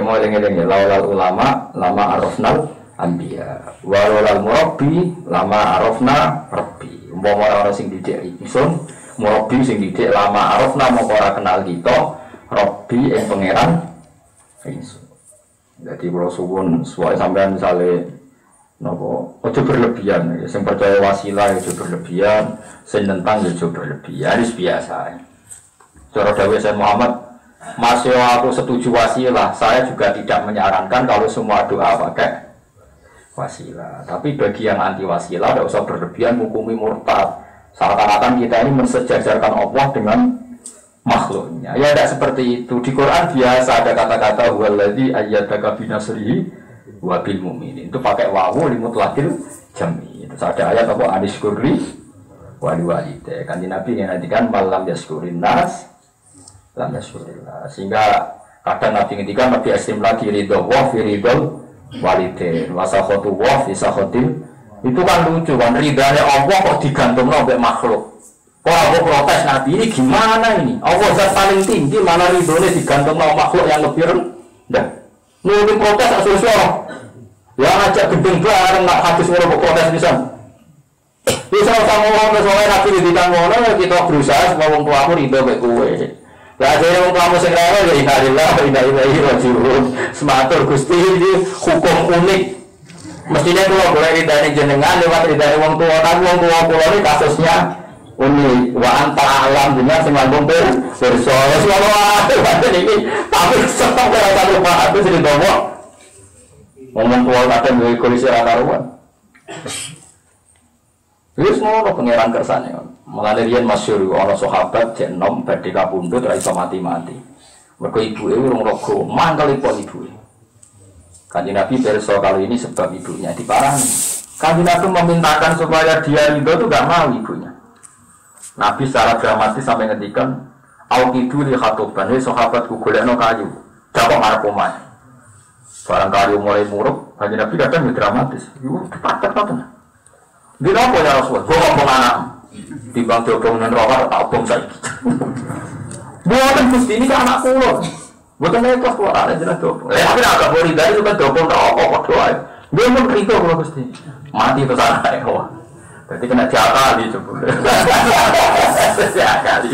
mau eling-eling ya laulal ulama lama arafnal anbiya walal murabbi lama arafna rabbi. Umpama orang sing didik ingsun, murabi sing didik lama arafna moko ora kenal kita, rabbi ing pangeran ingsun. Jadi kula suwun suwe sampean misale napa aja berlebihan, sing percaya wasilah aja berlebihan, sing nentang aja berlebihan, wis biasa. Cara dawuh Sayyid Muhammad, masih aku setuju wasilah, saya juga tidak menyarankan kalau semua doa pakai wasilah. Tapi bagi yang anti wasilah tidak usah berlebihan menghukumi murtad. Seakan-akan kita ini mensejajarkan Allah dengan makhluknya. Ya tidak seperti itu. Di Quran biasa ada kata-kata waladzi ayyadaka binasrihi wa bil mu'minin. Itu pakai wawu limutlaqil jami. Terus ada ayat apa anishkurli wali walide. Kan di Nabi yang nanti kan malam yaskurin nas lam yaskurillah. Sehingga kadang Nabi ngendikan Nabi aslim lagi ridho wa fi ridho walidin wasakhotu wa fisakhotil. Itu kan lucu kan, ridhanya Allah kok digantung sampai makhluk. Kok aku protes Nabi ini gimana ini? Allah zat paling tinggi mana ridhonya digantung sama makhluk yang lebih rendah. Mungkin protes sosial. Ya ngajak gedeng bareng nggak hadis ngono protes pisan. Bisa sama orang soalnya nabi di tangan ya kita berusaha semua orang tuamu ridho baik kue. Lah jadi orang tuamu sing rela ya innalillah wa inna ilaihi raji'un. Sematur Gusti iki hukum unik. Mestinya kalau boleh ridani jenengan lewat ridani wong tua, tapi wong tua kula ini kasusnya unik. Wa anta alam dengan sing ngambung pirsa. Wis ngono ae iki. Tapi setok ora satu Pak itu sing domo. Wong tua kadang duwe kondisi ora karuan. Wis ngono pangeran kersane. Mulane riyen masyhur ana sahabat jek enom badhe kapundhut ra iso mati-mati. Mergo ibuke urung raga, mangkelipun ibuke. Kanjeng Nabi pirsa kali ini sebab ibunya diparani. Kanjeng Nabi memintakan supaya dia ridho itu enggak mau ibunya. Nabi secara dramatis sampai ngendikan, "Auqidu li khatoban, wis sahabatku golekno kayu, dakok arep omah." Barang kayu mulai muruk, Kanjeng Nabi kadang dramatis. Yo patek-patek. Di apa ya Rasul? Gue ngomong anak timbang diobong dengan roh tak obong saiki. Buatan Gusti ini kan anak kulo. Buatan itu keluar ada jelas diobong. Tapi agak boleh dari itu kan diobong tak apa doa. Dia pun itu kalau Gusti mati itu sana ya. Berarti kena jakali coba. Jakali.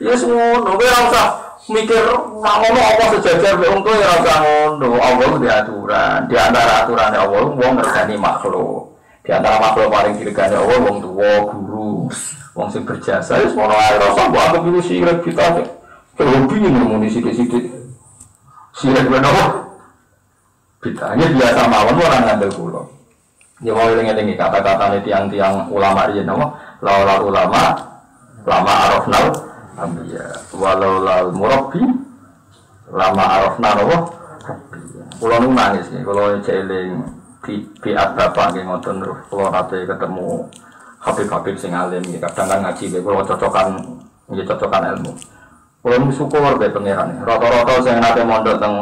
Ya semua, nggak usah mikir ngono apa sejajar wong tuwa ya ora ngono. Allah di aturan. Di antara aturan Allah wong ngergani makhluk. Di antara makhluk paling diregani Allah wong tuwa, guru, wong sing berjasa. Wis ngono ae ora usah mbok anggap iku sirik kita. Hobi ngomong sithik-sithik. Sirik bener. Bitanya biasa mawon ora ngandel kula. Ya mau eling-eling kata-katane tiang-tiang ulama riyen apa? Laula ulama lama arafnal ambiya walau lal murabbi lama arafna roh kula nu nangis nggih kula eling di bapak nggih ngoten terus kula nate ketemu habib-habib sing alim nggih kadang kan ngaji nggih kula cocokan ilmu kula nu syukur be pangeran rata-rata sing nate mondok teng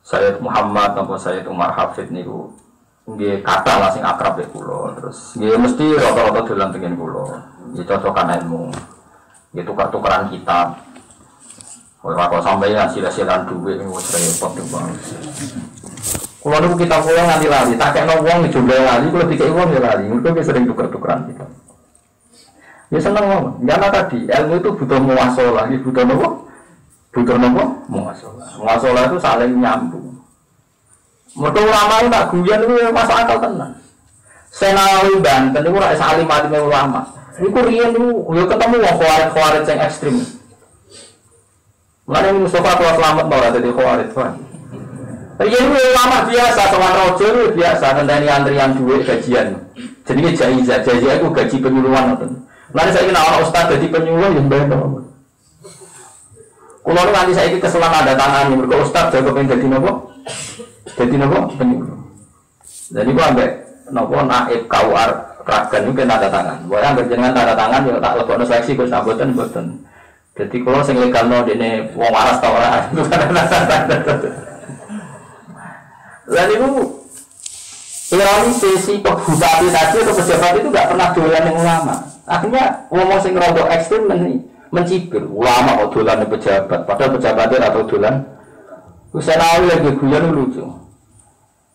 Sayyid Muhammad atau Sayyid Umar Hafid niku nggih kathah lah sing akrab be kula terus nggih mesti rata-rata dolan tengen kula nggih cocokan ilmu. Itu tukar-tukaran kitab. Ora kok sampai hasil-hasilan duit wis repot tuh Bang. Kulo niku kitab kula nganti lali, tak kekno wong dijumlah lali, kulo dikeki wong ya lali. Mergo sering tukar-tukaran kitab. Ya seneng wong. Karena tadi ilmu itu butuh muasalah, butuh nopo? Butuh nopo? Muasalah. Muasalah itu saling nyambung. Mergo ulama itu tak guyon itu masuk akal tenan. Senawi Banten niku ora salim-alim ulama. Iku riyen niku yo ketemu wong khawarij sing ekstrem. Mulane Mustafa tuwa selamat ora dadi khawarij kan. Riyen ulama biasa sowan raja biasa ngenteni antrian dhuwit gajian. Jenenge jaizah, jaizah iku gaji penyuluhan ngoten. Mulane saiki nek ana ustaz dadi penyuluh yo mbayar. Kulo nganti saiki keselan ada tangan mergo ustaz jago pengen dadi napa? Dadi napa? Penyuluh. Jadi gua ambek napa naib KUR Ragan itu tanda tangan. Boleh berjenengan tanda tangan, ya tak lebokno seleksi Gus Naboten boten. Jadi kalau sing legalno dene wong waras ta ora. Lalu itu ironi sesi bupati saja atau pejabat itu nggak pernah dolan yang ulama. Akhirnya ngomong sing rodok ekstrem mencibir ulama kok dolan pejabat, padahal pejabatnya atau dolan. Usahawi lagi guyon lucu.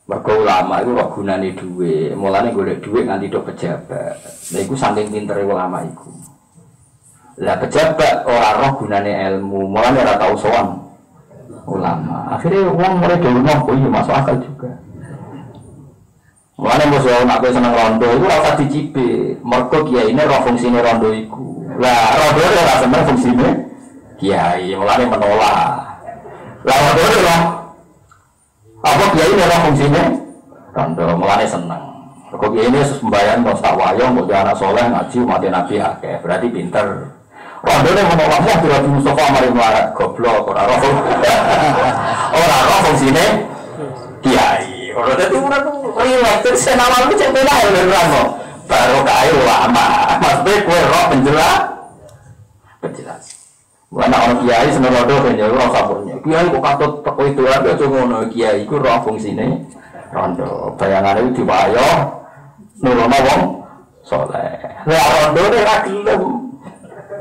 Mergo ulama itu kok gunane dhuwit, mulane golek dhuwit nganti tok pejabat. Lha iku saking pintere ulama iku. Lah pejabat ora roh gunane ilmu, mulane ora tau sowan ulama. Akhirnya wong mulai dhewe kok iya masuk akal juga. Mulane mesti ana kowe seneng rondo iku ora usah dicipe. Mergo kiyaine roh fungsine rondo iku. Lah rondo ora seneng fungsine kiai, mulane menolak. Lah rondo ora apa kiai ini orang fungsinya? Rondo, mulane seneng. Kok kiai ini sembahyang mau tak wayang, mau anak soleh ngaji mati nabi akeh, berarti pinter. Rondo ini menolak mau tidak Mustafa mari melarat goblok orang roh fungsinya kiai. Rondo itu orang riwayat dari senawan itu cek benar ya Rondo. Baru kayu lama, maksudnya kue roh penjelas. Mana orang kiai seneng rodo kan ya ora saburnya. Kiai kok katut teko itu aja aja ngono kiai iku roh fungsine rondo. Bayangane diwayo nurono wong saleh. Lah rondo ora gelem.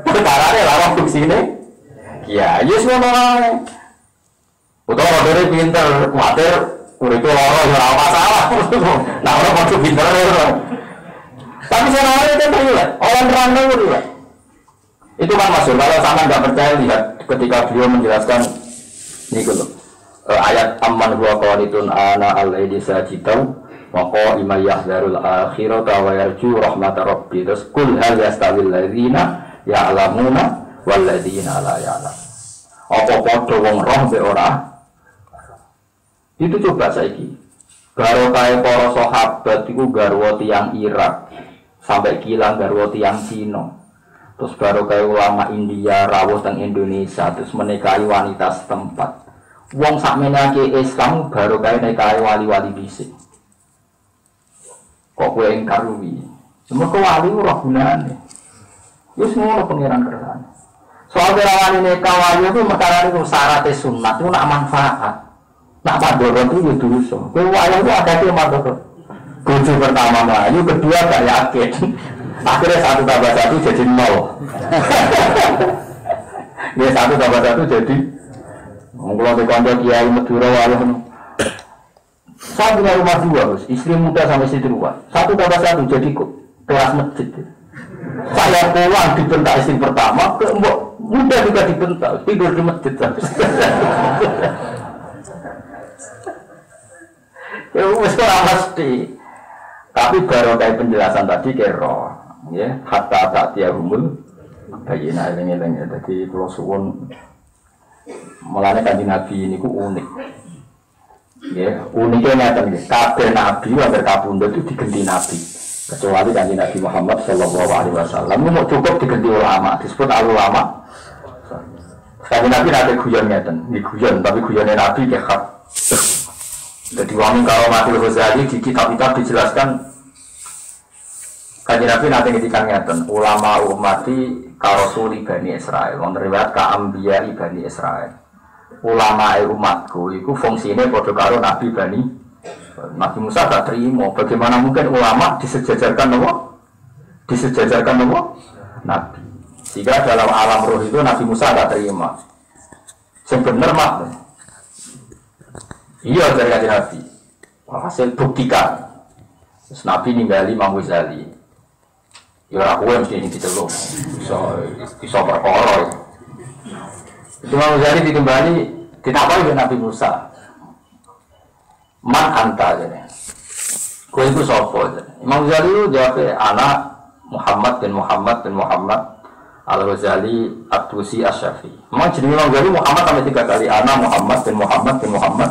Perkarane ora roh fungsine kiai wis ngono ae. Utawa modele pinter, kuwatir uripe lara ya ora masalah. Nah, ora kudu pinter. Tapi senare itu relate, orang nerangno relate. Itu kan maksud kalau sama nggak percaya lihat ketika beliau menjelaskan ini loh. Ayat amman huwa qanitun ana al-laili sajidau wa qa'ima yahdzarul akhirata wa yarju rahmatar rabbi. Terus kul hal yastawil ladzina ya'lamuna wal ladzina la ya'lam. Apa padha wong roh mbek ora? Itu coba saiki. Karo kae para sahabat iku garwa tiyang Irak sampai kilang garwa tiyang Cina. Terus baru kayak ulama India rawuh teng Indonesia terus menikahi wanita setempat. Wong sakmene ki Islam baru kayak nikahi wali-wali dhisik. Kok kowe ingkar kuwi? Semua wali ora gunane. Wis ngono pangeran kersane. Soal wali nikah wali itu perkara itu syarat sunat itu nak manfaat. Nak madorot itu dosa. Kowe wali itu ada ki madorot. Bojo pertama melayu, kedua gak yakin. Akhirnya 1 tambah 1 jadi 0. Ini 1 tambah 1 jadi. Kalau di kantor Kiai Madura walau saya punya rumah 2 bos, istri muda sama istri tua. 1 tambah 1 jadi kelas masjid. Saya pulang dibentak istri pertama, muda juga dibentak, tidur di masjid. Ya wis ora mesti. Tapi baru kayak penjelasan tadi kero, ya hatta tak tiarumul bayina eling-eling ya. Jadi kalau suwun mulane kanjeng Nabi niku unik. Ya, uniknya nyata nih. Kabeh Nabi hampir kabundut itu diganti Nabi. Kecuali kanjeng Nabi Muhammad sallallahu alaihi wasallam mau cukup diganti ulama, disebut ulama. Kanjeng Nabi nanti guyon ngeten, guyon tapi guyonnya Nabi ya hak. Jadi wong kalau mati Ghazali di kitab-kitab dijelaskan kanjeng Nabi nanti ngetikan ngeten, ulama umati karosuli Bani Israel, riwayat kaambiya Bani Israel. Ulama umatku itu fungsinya padha karo Nabi Bani Nabi Musa tak terima. Bagaimana mungkin ulama disejajarkan nopo? Disejajarkan nopo? Nabi. Sehingga dalam alam roh itu Nabi Musa tak terima. Sebenarnya mak. Iya dari kanjeng Nabi. Hasil buktikan. Terus Nabi ninggali Imam Ghazali. Ya aku yang mesti ini ditelung. Bisa perkara. Imam Ghazali dikembali ditapai oleh Nabi Musa. Man anta jadi. Kau itu sapa? Imam Ghazali itu jawabnya anak Muhammad bin Muhammad Al-Ghazali At-Tusi Asy-Syafi'i. Memang jenis Imam Ghazali Muhammad sampai 3 kali. Anak Muhammad bin Muhammad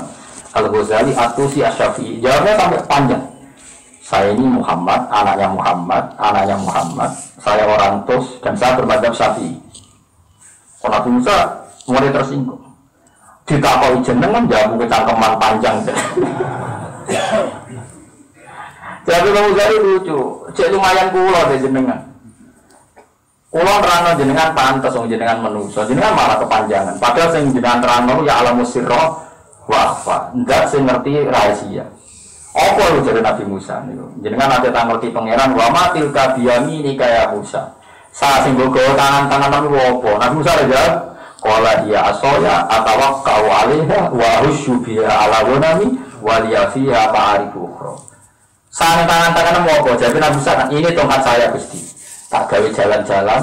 Al-Ghazali At-Tusi Asy-Syafi'i. Jawabnya sampai panjang. Saya ini Muhammad, anaknya Muhammad. Saya orang Tus dan saya bermadzhab Syafi'i. Kalau Nabi Musa mulai tersinggung. Ditakoi jenengan jamu kecangkeman panjang. Jadi Imam Ghazali lucu. Cek lumayan kula deh jenengan. Kula terangno jenengan pantes wong jenengan menungso. Jenengan malah kepanjangan. Padahal sing jenengan terangno ya alamus sirra wa akhfa. Ndak sing ngerti rahasia. Apa lu jadi Nabi Musa niku? Jenengan ate ngerti pangeran wa matil kabiyami ni kaya Musa. Sa sing nggo tangan-tangan niku apa? Nabi Musa jawab, qala ya asoya atawakkau alaiha wa husyu biha ala gunami wa liyafiha ta'arifu ukhra. Sa tangan-tangan mau apa? Jadi Nabi Musa, ini tongkat saya Gusti. Tak gawe jalan-jalan,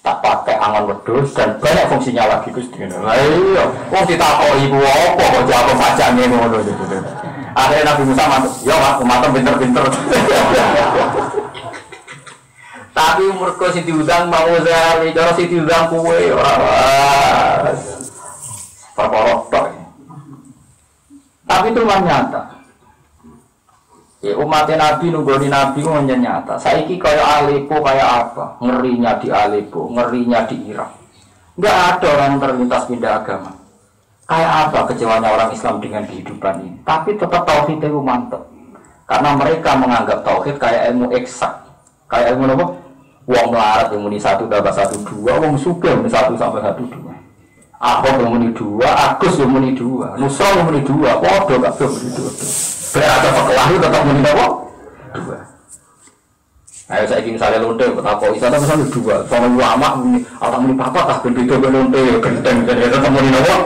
tak pakai angon wedhus dan banyak fungsinya lagi Gusti. Lah iya, wong ditakoki iku apa kok jawab pajane ngono gitu. Akhirnya Nabi Musa masuk, ya Pak, umatnya pinter-pinter. Tapi umurku si diundang mau Ghazali, cara si diundang kue, perkorok. Tapi itu memang nyata. Ya, umatnya Nabi nunggoni Nabi itu nyata. Saiki kayak Aleppo kayak apa? Ngerinya di Aleppo, ngerinya di Irak. Enggak ada orang terlintas pindah agama. Kayak apa kecewanya orang Islam dengan kehidupan ini? Tapi tetap tauhid itu mantap. Karena mereka menganggap tauhid kayak ilmu eksak. Kayak ilmu apa? Wong melarat yang muni 1 tambah 1 2, wong sugih muni 1 sampai 1 2. Ahok yang muni 2, Agus yang muni 2, Nusra yang muni 2, podo kabeh muni 2. Berada perkelahi tetap muni apa? 2. Ayo saya ingin misalnya lonte, betapa isana misalnya 2. Soalnya ulama muni, atau muni papa tak berbeda lonte, genteng, tetap muni apa?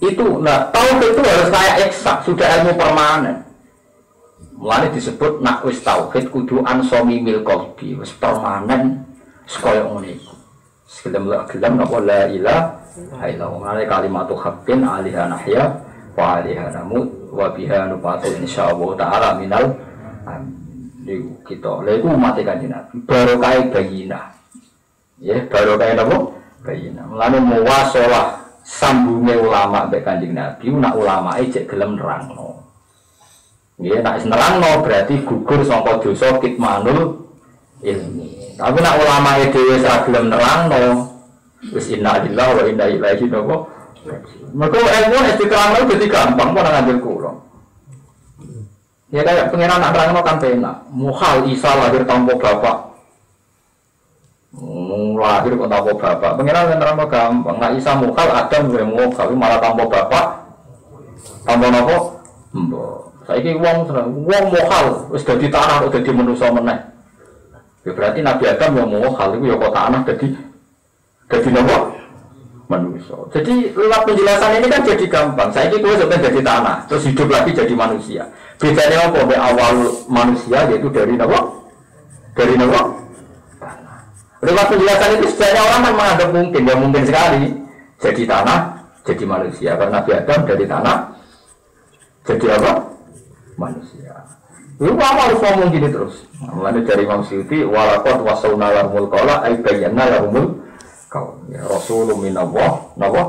Itu, nah tauhid itu harus kayak eksak, sudah ilmu permanen. Mulanya disebut nak wis tauhid kudu ansomi mil qalbi, wis permanen sekaya ngene iku. Gelem napa la ilaha illallah. Mulane kalimatu haqqin alaiha nahya wa alaiha namut wa biha nufatu insyaallah taala minal niku kita. Lha iku umat Kanjeng Nabi barokah bayinah. Ya, barokah napa? Bayinah. Mulane muwasalah sambunge ulama mbek Kanjeng Nabi, nak ulamae cek gelem nerangno. Nggih, nek nerangno berarti gugur saka dosa kitmanul ilmi. Tapi nak ulamae dhewe ora gelem nerangno, wis inna lillahi wa inna ilaihi raji'un. Maka ilmu nek diterangno dadi gampang kok ngambil kula. Ya kayak pengenan nak nerangno kan penak. Muhal Isa lahir tanpa bapak. Lahir kok tanpa bapak. Pengiran yang terang gampang. Nggak Isa mukal Adam gue mukal, malah tanpa bapak, tanpa nopo. Saya ini uang mukal, wis jadi tanah, udah di manusia meneh. Ya berarti Nabi Adam yang mukal itu ya kok tanah jadi nopo manusia. Jadi lewat penjelasan ini kan jadi gampang. Saya ini gue sudah jadi tanah, terus hidup lagi jadi manusia. Bedanya apa? Awal manusia yaitu dari nopo, dari nopo. Lewat penjelasan itu sebenarnya orang kan menganggap mungkin, ya mungkin sekali jadi tanah, jadi manusia. Karena Nabi Adam dari tanah, jadi apa? Manusia. Itu apa harus ngomong gini terus? Mulanya dari Imam Suyuti, walaqad wasawna lahumul qawla ay bayyana lahumul qawl. Ya Rasulun minallah, napa?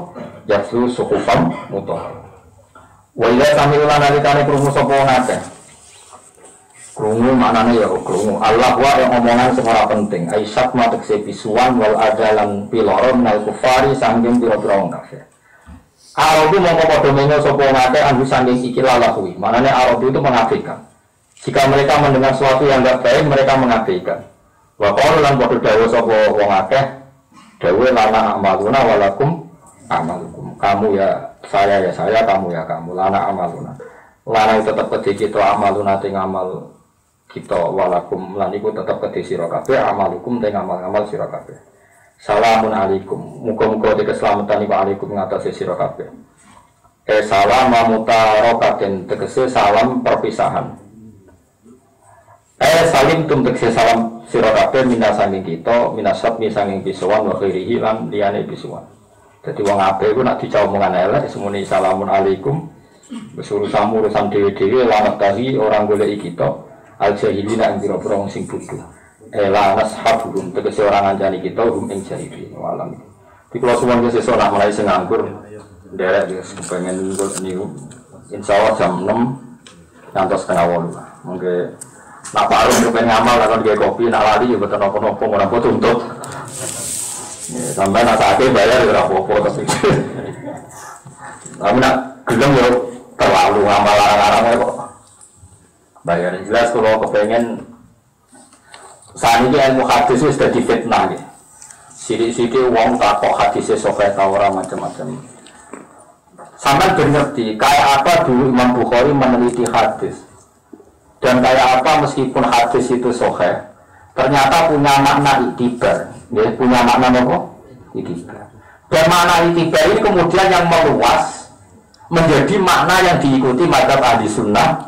Yaslu suhufam mutahharah. Wa idza sami'u lana likane krungu sapa ngakeh. Krungu maknanya ya krungu. Allah wa yang omongan semua penting. Aisyat matek sepisuan wal adalan piloro minal kufari sanggeng pira-pira wong kafir. Arabu mongko padha menyo sapa ngate anggo sanggeng iki lalakui. Maknanya Arabu itu mengabaikan. Jika mereka mendengar sesuatu yang enggak baik, mereka mengabaikan. Wa qalu lan padha dawuh sapa wong akeh, dawuh lana amaluna walakum amalukum. Kamu ya saya, kamu ya kamu. Lana amaluna. Lana itu tetap kedhe kita amaluna ting amal kita walakum lan iku tetep kedhe sira kabeh amalukum te ngamal-ngamal sira kabeh. Salamun alaikum. Muga-muga keselamatan iku alaikum ngatasi sira kabeh. Salam mutarakatin tegese salam perpisahan. Salim tum tegese salam sira kabeh minasane kita, minasat misanging bisuwan wa khairihi lan liyane bisuwan. Dadi wong apik iku nek dicau omongan elek semuni salamun alaikum. Wis urusan dhewe-dhewe lan tahi orang golek kita. Al-jahilina yang pira-pira wong sing bodho. La nashabun tegese orang ngancani kita hum ing jahilin walam. Di kula suwun wis esuk nak mulai sing nganggur nderek wis kepengin niku. Insyaallah jam 6 ngantos setengah 8. Mengke nak parung kepen ngamal lan nggih kopi nak lali yo boten napa-napa ora apa tuntut. Sampai nak sakit bayar ora apa-apa tapi. Tapi nak gelem yo terlalu ngamal larang-larang kok. Bayar jelas kalau kepengen saat ini ilmu hadis itu sudah difitnah ya. Sidik-sidik uang takok hadisnya sahih ta ora macam-macam. Sampai ngerti kayak apa dulu Imam Bukhari meneliti hadis dan kayak apa meskipun hadis itu sahih ternyata punya makna iktibar, ya, punya makna apa? Iktibar. Dan makna iktibar ini kemudian yang meluas menjadi makna yang diikuti madzhab ahli sunnah.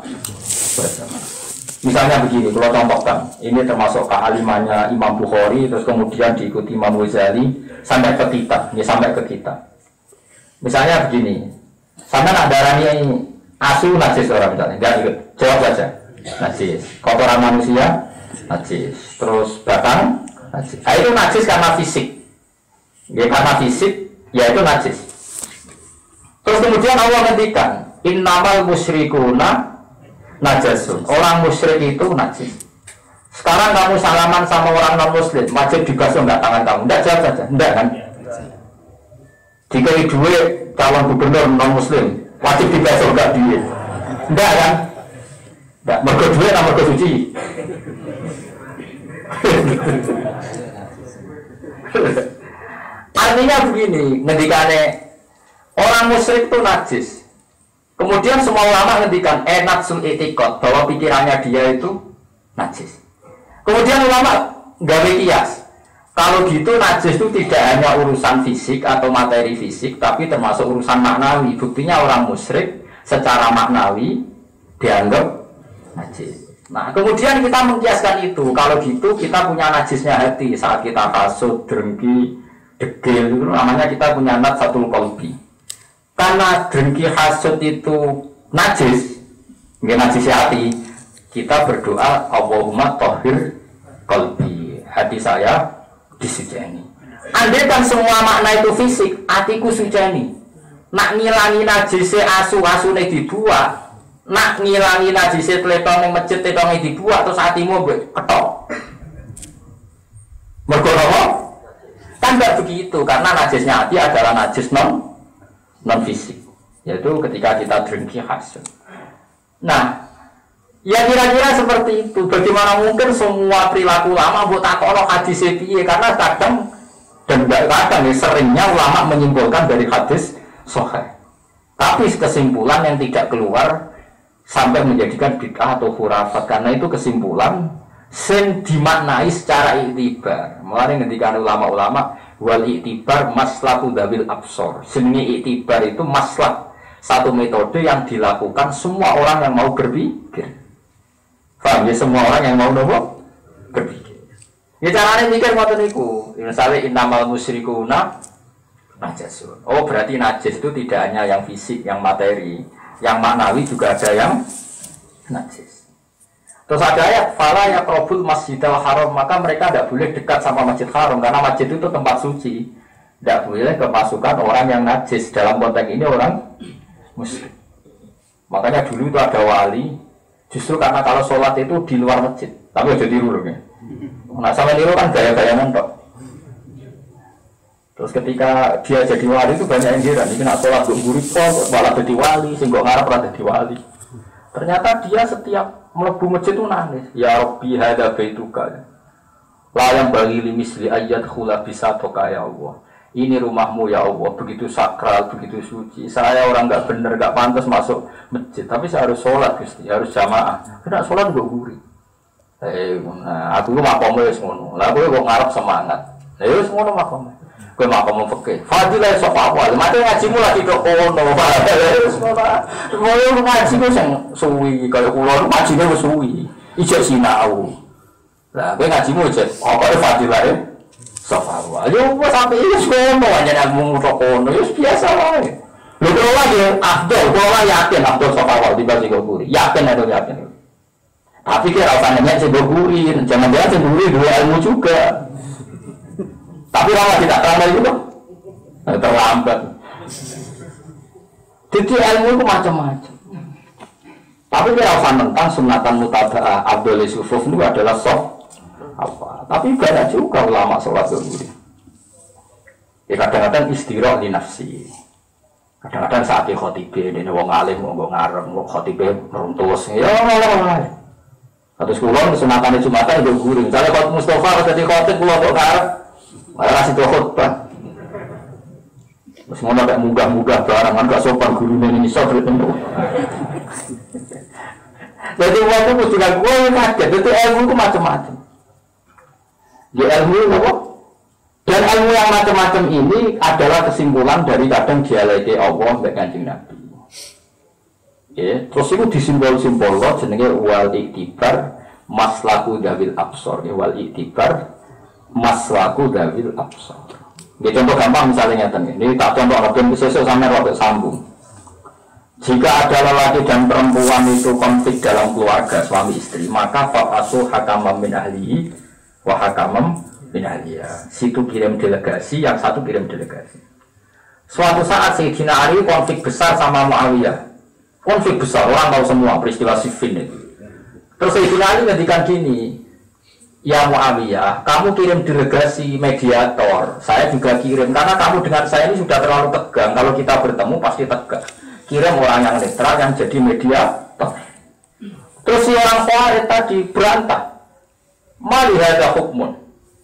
Misalnya begini, kalau contohkan, ini termasuk kealimannya Imam Bukhari, terus kemudian diikuti Imam Ghazali sampai ke kita, ya sampai ke kita. Misalnya begini, sampai nak darahnya ini asu najis orang misalnya, enggak ikut, jawab saja, najis. Kotoran manusia, najis. Terus batang, najis. Nah, itu najis karena fisik, ya karena fisik, ya itu najis. Terus kemudian Allah ngendikan, innamal musyrikuna najasun. Orang musyrik itu najis. Sekarang kamu salaman sama orang non muslim, wajib dibasuh enggak tangan kamu? Enggak, jawab saja. Enggak kan? Jika duit calon gubernur non muslim, wajib dibasuh enggak duit? Enggak kan? Enggak, mergo duit atau mergo suci? Artinya begini, ngendikane orang musyrik itu najis. Kemudian semua ulama ngendikan natsul itikad bahwa pikirannya dia itu najis. Kemudian ulama gawe kias. Kalau gitu najis itu tidak hanya urusan fisik atau materi fisik, tapi termasuk urusan maknawi. Buktinya orang musyrik secara maknawi dianggap najis. Nah, kemudian kita mengkiaskan itu. Kalau gitu kita punya najisnya hati saat kita hasud, drengki, degil, itu namanya kita punya najsatul qalbi. Karena drengki hasud itu najis, najis hati, kita berdoa Allahumma thahhir qalbi, hati saya disujeni. Andai kan semua makna itu fisik, hatiku sujeni. Nak ngilangi najise asu-asune dibuat, nak ngilangi najise tletong ning masjid tletonge dibuat terus hatimu ketok. Mergo apa? Kan enggak begitu, karena najisnya hati adalah najis non fisik. Yaitu ketika kita drengki hasud. Nah, ya kira-kira seperti itu. Bagaimana mungkin semua perilaku lama buat takono hadis piye? Karena kadang dan enggak kadang seringnya ulama menyimpulkan dari hadis sahih. Tapi kesimpulan yang tidak keluar sampai menjadikan bid'ah atau khurafat, karena itu kesimpulan sen dimaknai secara iktibar. Mulai ketika ulama-ulama wal iktibar maslaku dabil absor. Seni iktibar itu maslak, satu metode yang dilakukan semua orang yang mau berpikir. Paham ya, semua orang yang mau nopo berpikir. Ya caranya mikir ngoten niku. Misalnya innamal musyrikuna najasun. Oh, berarti najis itu tidak hanya yang fisik, yang materi, yang maknawi juga ada yang najis. Terus ada ayat fala yaqrabul masjidal haram, maka mereka tidak boleh dekat sama masjid haram karena masjid itu tempat suci. Tidak boleh kemasukan orang yang najis. Dalam konteks ini orang muslim. Makanya dulu itu ada wali, justru karena kalau sholat itu di luar masjid. Tapi udah tiru loh ya. Nah sama niru kan gaya-gaya mentok. Terus ketika dia jadi wali itu banyak yang heran. Ini nak sholat gue gurih kok malah jadi wali, sehingga ngarep pernah jadi wali. Ternyata dia setiap melebu masjid itu nangis. Ya Rabbi hadza baituka. La yang bagi limisli ayat khula bisa toka ya Allah. Ini rumahmu ya Allah, begitu sakral, begitu suci. Saya orang nggak bener, nggak pantas masuk masjid, tapi saya harus sholat Gusti, harus jamaah. Kena sholat gue gurih. Aku lu makomu ya semono. Lah gue ngarep semangat. Lah ya semono makomu. Gue makomu fikih. Fadilah sofa awal. Mate ngajimu lagi kok kono. Mau ngaji gue sing suwi kalau kula ngajine wis suwi. Ijek sinau. Lah gue ngajimu ijek apa fadilah ya sofa awal. Yo wis sampe iki kono aja ilmu kok kono. Yo biasa wae. Lho kalau lagi afdol, kalau yakin afdol sofa awal dibanding kok gurih. Yakin atau yakin? Tapi kira rasanya cemburuin, jangan-jangan cemburuin dua ilmu juga. Tapi kalau tidak terlambat itu terlambat. Jadi ilmu itu macam-macam. Tapi kira rasanya tentang sunatan mutaba'ah Abdul Yusuf itu adalah soft apa? Tapi banyak juga ulama sholat cemburuin. Ya kadang-kadang istirahat di nafsi. Kadang-kadang saat di khotibah ini wong alim, wong ngarep, wong khotibah meruntus. Ya Allah. Atau sekolah kesunatan di Jumatan itu gurih. Misalnya kalau Mustafa jadi khotib pulau untuk karep, malah kasih tuh khutbah. Terus mau kayak munggah-munggah barang, agak sopan gurunya ini sobat tentu. Jadi waktu itu juga gue kaget. Jadi ilmu itu macam-macam. Ya ilmu apa? Dan ilmu yang macam-macam ini adalah kesimpulan dari kadang dialeki Allah dan Kanjeng Nabi. Ya, terus itu disimbol-simbol loh jenenge wal iktibar maslaku dawil absor. Ya, wal iktibar maslaku dawil absor. Ini contoh gampang misalnya nyata ini tak contoh orang besok sampai robek sambung. Jika ada lelaki dan perempuan itu konflik dalam keluarga suami istri, maka fa'asu hakamam min ahlihi wa hakamam min ahliya. Situ kirim delegasi, yang satu kirim delegasi. Suatu saat Sayyidina Ali konflik besar sama Muawiyah. Konflik besar, orang tahu semua peristiwa Siffin itu. Terus Sayyidina Ali ngendikan gini, ya Muawiyah, kamu kirim delegasi mediator, saya juga kirim, karena kamu dengan saya ini sudah terlalu tegang. Kalau kita bertemu pasti tegang. Kirim orang yang netral yang jadi mediator. Terus si orang Khawarij tadi berantah, malihada hukmun.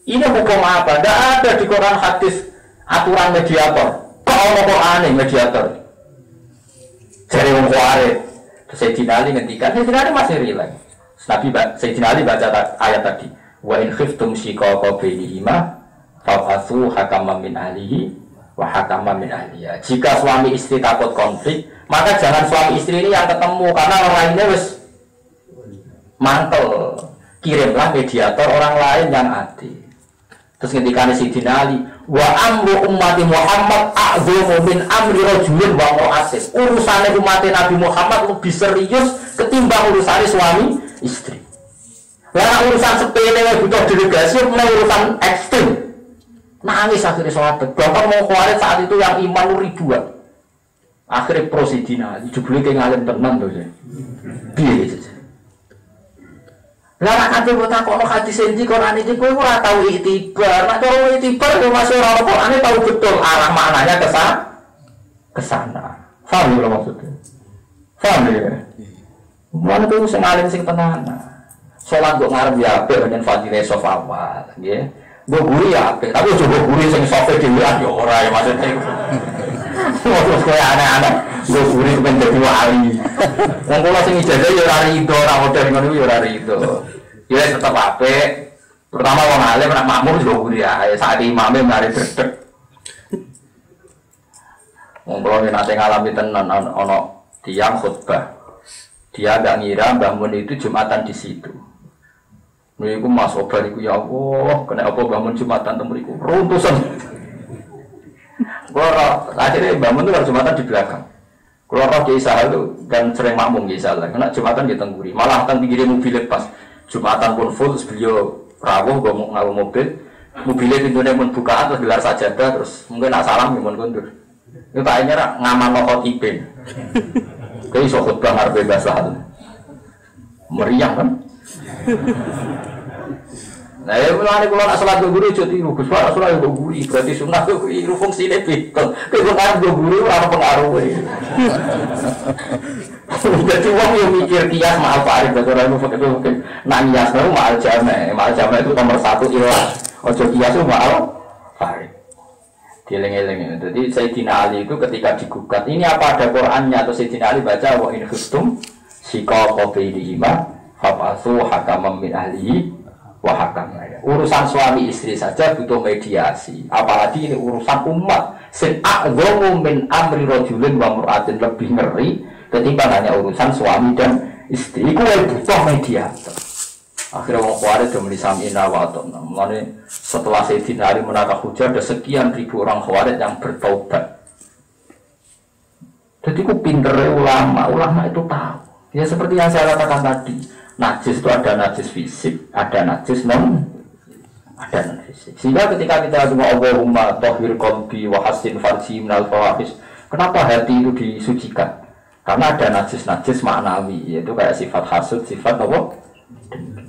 Ini hukum apa? Tidak ada di Quran hadis aturan mediator. Kau mau Quran mediator? Dari orang Khawarij. Sayyidina Ali ngendikan, Sayyidina Ali masih rileks. Nabi Sayyidina Ali baca ayat tadi, wa in khiftum shiqaqa bainihima Fa'athu hakaman min ahlihi wa hakaman min ahliya. Jika suami istri takut konflik, maka jangan suami istri ini yang ketemu karena orang lainnya wis mantel. Kirimlah mediator orang lain yang adil. Terus ketika Sayyidina Ali, wa amru ummati Muhammad a'dhamu min amri rajulin wa imra'atin. Urusane umat Nabi Muhammad lebih serius ketimbang urusan suami istri. Lah urusan sepele butuh delegasi, urusan ekstrim. Nangis akhirnya sahabat. Bapak mau keluar saat itu yang iman ribuan. Akhirnya prosidina, jebule ke ngalim tenan to ya. Piye saja. Lah nek ate botak kono hadis iki Quran iki kowe ora tau iktibar. Nek ora iktibar yo masih ora Qur'ane tahu betul arah maknanya ke sana. Paham lho maksudnya? Paham ya? Mana tuh sing alim sing tenan. Salat kok ngarep ya apik dengan fadilah sof awal, nggih. Mbok guri ya apik, tapi coba guri sing sofe dhewean yo ora ya maksudnya. Terus koyo aneh-aneh, mbok guri ben dadi wali. Wong kula sing ijazah yo ora rido, ora model ngono yo ora rido. Ya tetep apik. Pertama wong alim nek makmum yo guri ae, sak imame mari dredeg. Wong kula nate ngalami tenan ana tiyang khutbah. Dia enggak ngira Mbah Mun itu Jumatan di situ. Niku Mas Obar iku ya Allah, kena apa Mbah Mun Jumatan teng mriku? Runtusan. Kula akhirnya Mbah Mun itu harus Jumatan di belakang. Kula roh Ki Isa itu kan sering makmum Ki Isa. Kena Jumatan di tengguri. Malah teng pinggire mobil pas Jumatan pun full beliau rawuh nggawa mobil. Mobilnya pintunya pun bukaan terus gelar sajadah terus mungkin nak salam mun kundur. Itu kayaknya ngamal khotibin. Kayak iso khutbah ngarepe bahasa meriah kan? Nah, ya mulane kula nak salat guru aja tiru, Gus Pak salat guru berarti sunah ku iku fungsine piton. Kowe kan guru ora pengaruhe. Jadi wong yo mikir kias maaf Pak, ora itu mungkin nanyas maal jamaah itu nomor 1 ilah. Ojo kias maal Pak. Dieling-eling. Jadi Sayyidina Ali itu ketika digugat, ini apa ada Qur'annya atau Sayyidina Ali baca wa in khustum siqaqa bainihima fa'athu hakaman min ahlihi wa hakaman. Urusan suami istri saja butuh mediasi. Apalagi ini urusan umat. Sin a'dhamu min amri rajulin wa imra'atin, lebih ngeri ketimbang hanya urusan suami dan istri. Iku butuh mediator. Akhirnya orang Khawarij sudah menisamina watona. Mulanya setelah Sayyidina Ali menangkap Hujjar, ada sekian ribu orang Khawarij yang bertaubat. Jadi aku pinter ulama itu tahu. Ya seperti yang saya katakan tadi, najis itu ada najis fisik, ada najis non fisik. Sehingga ketika kita cuma Allahumma tahhir qalbi wa hassin farji minal fawahish, kenapa hati itu disucikan? Karena ada najis-najis maknawi, yaitu kayak sifat hasud, sifat apa? Dengki.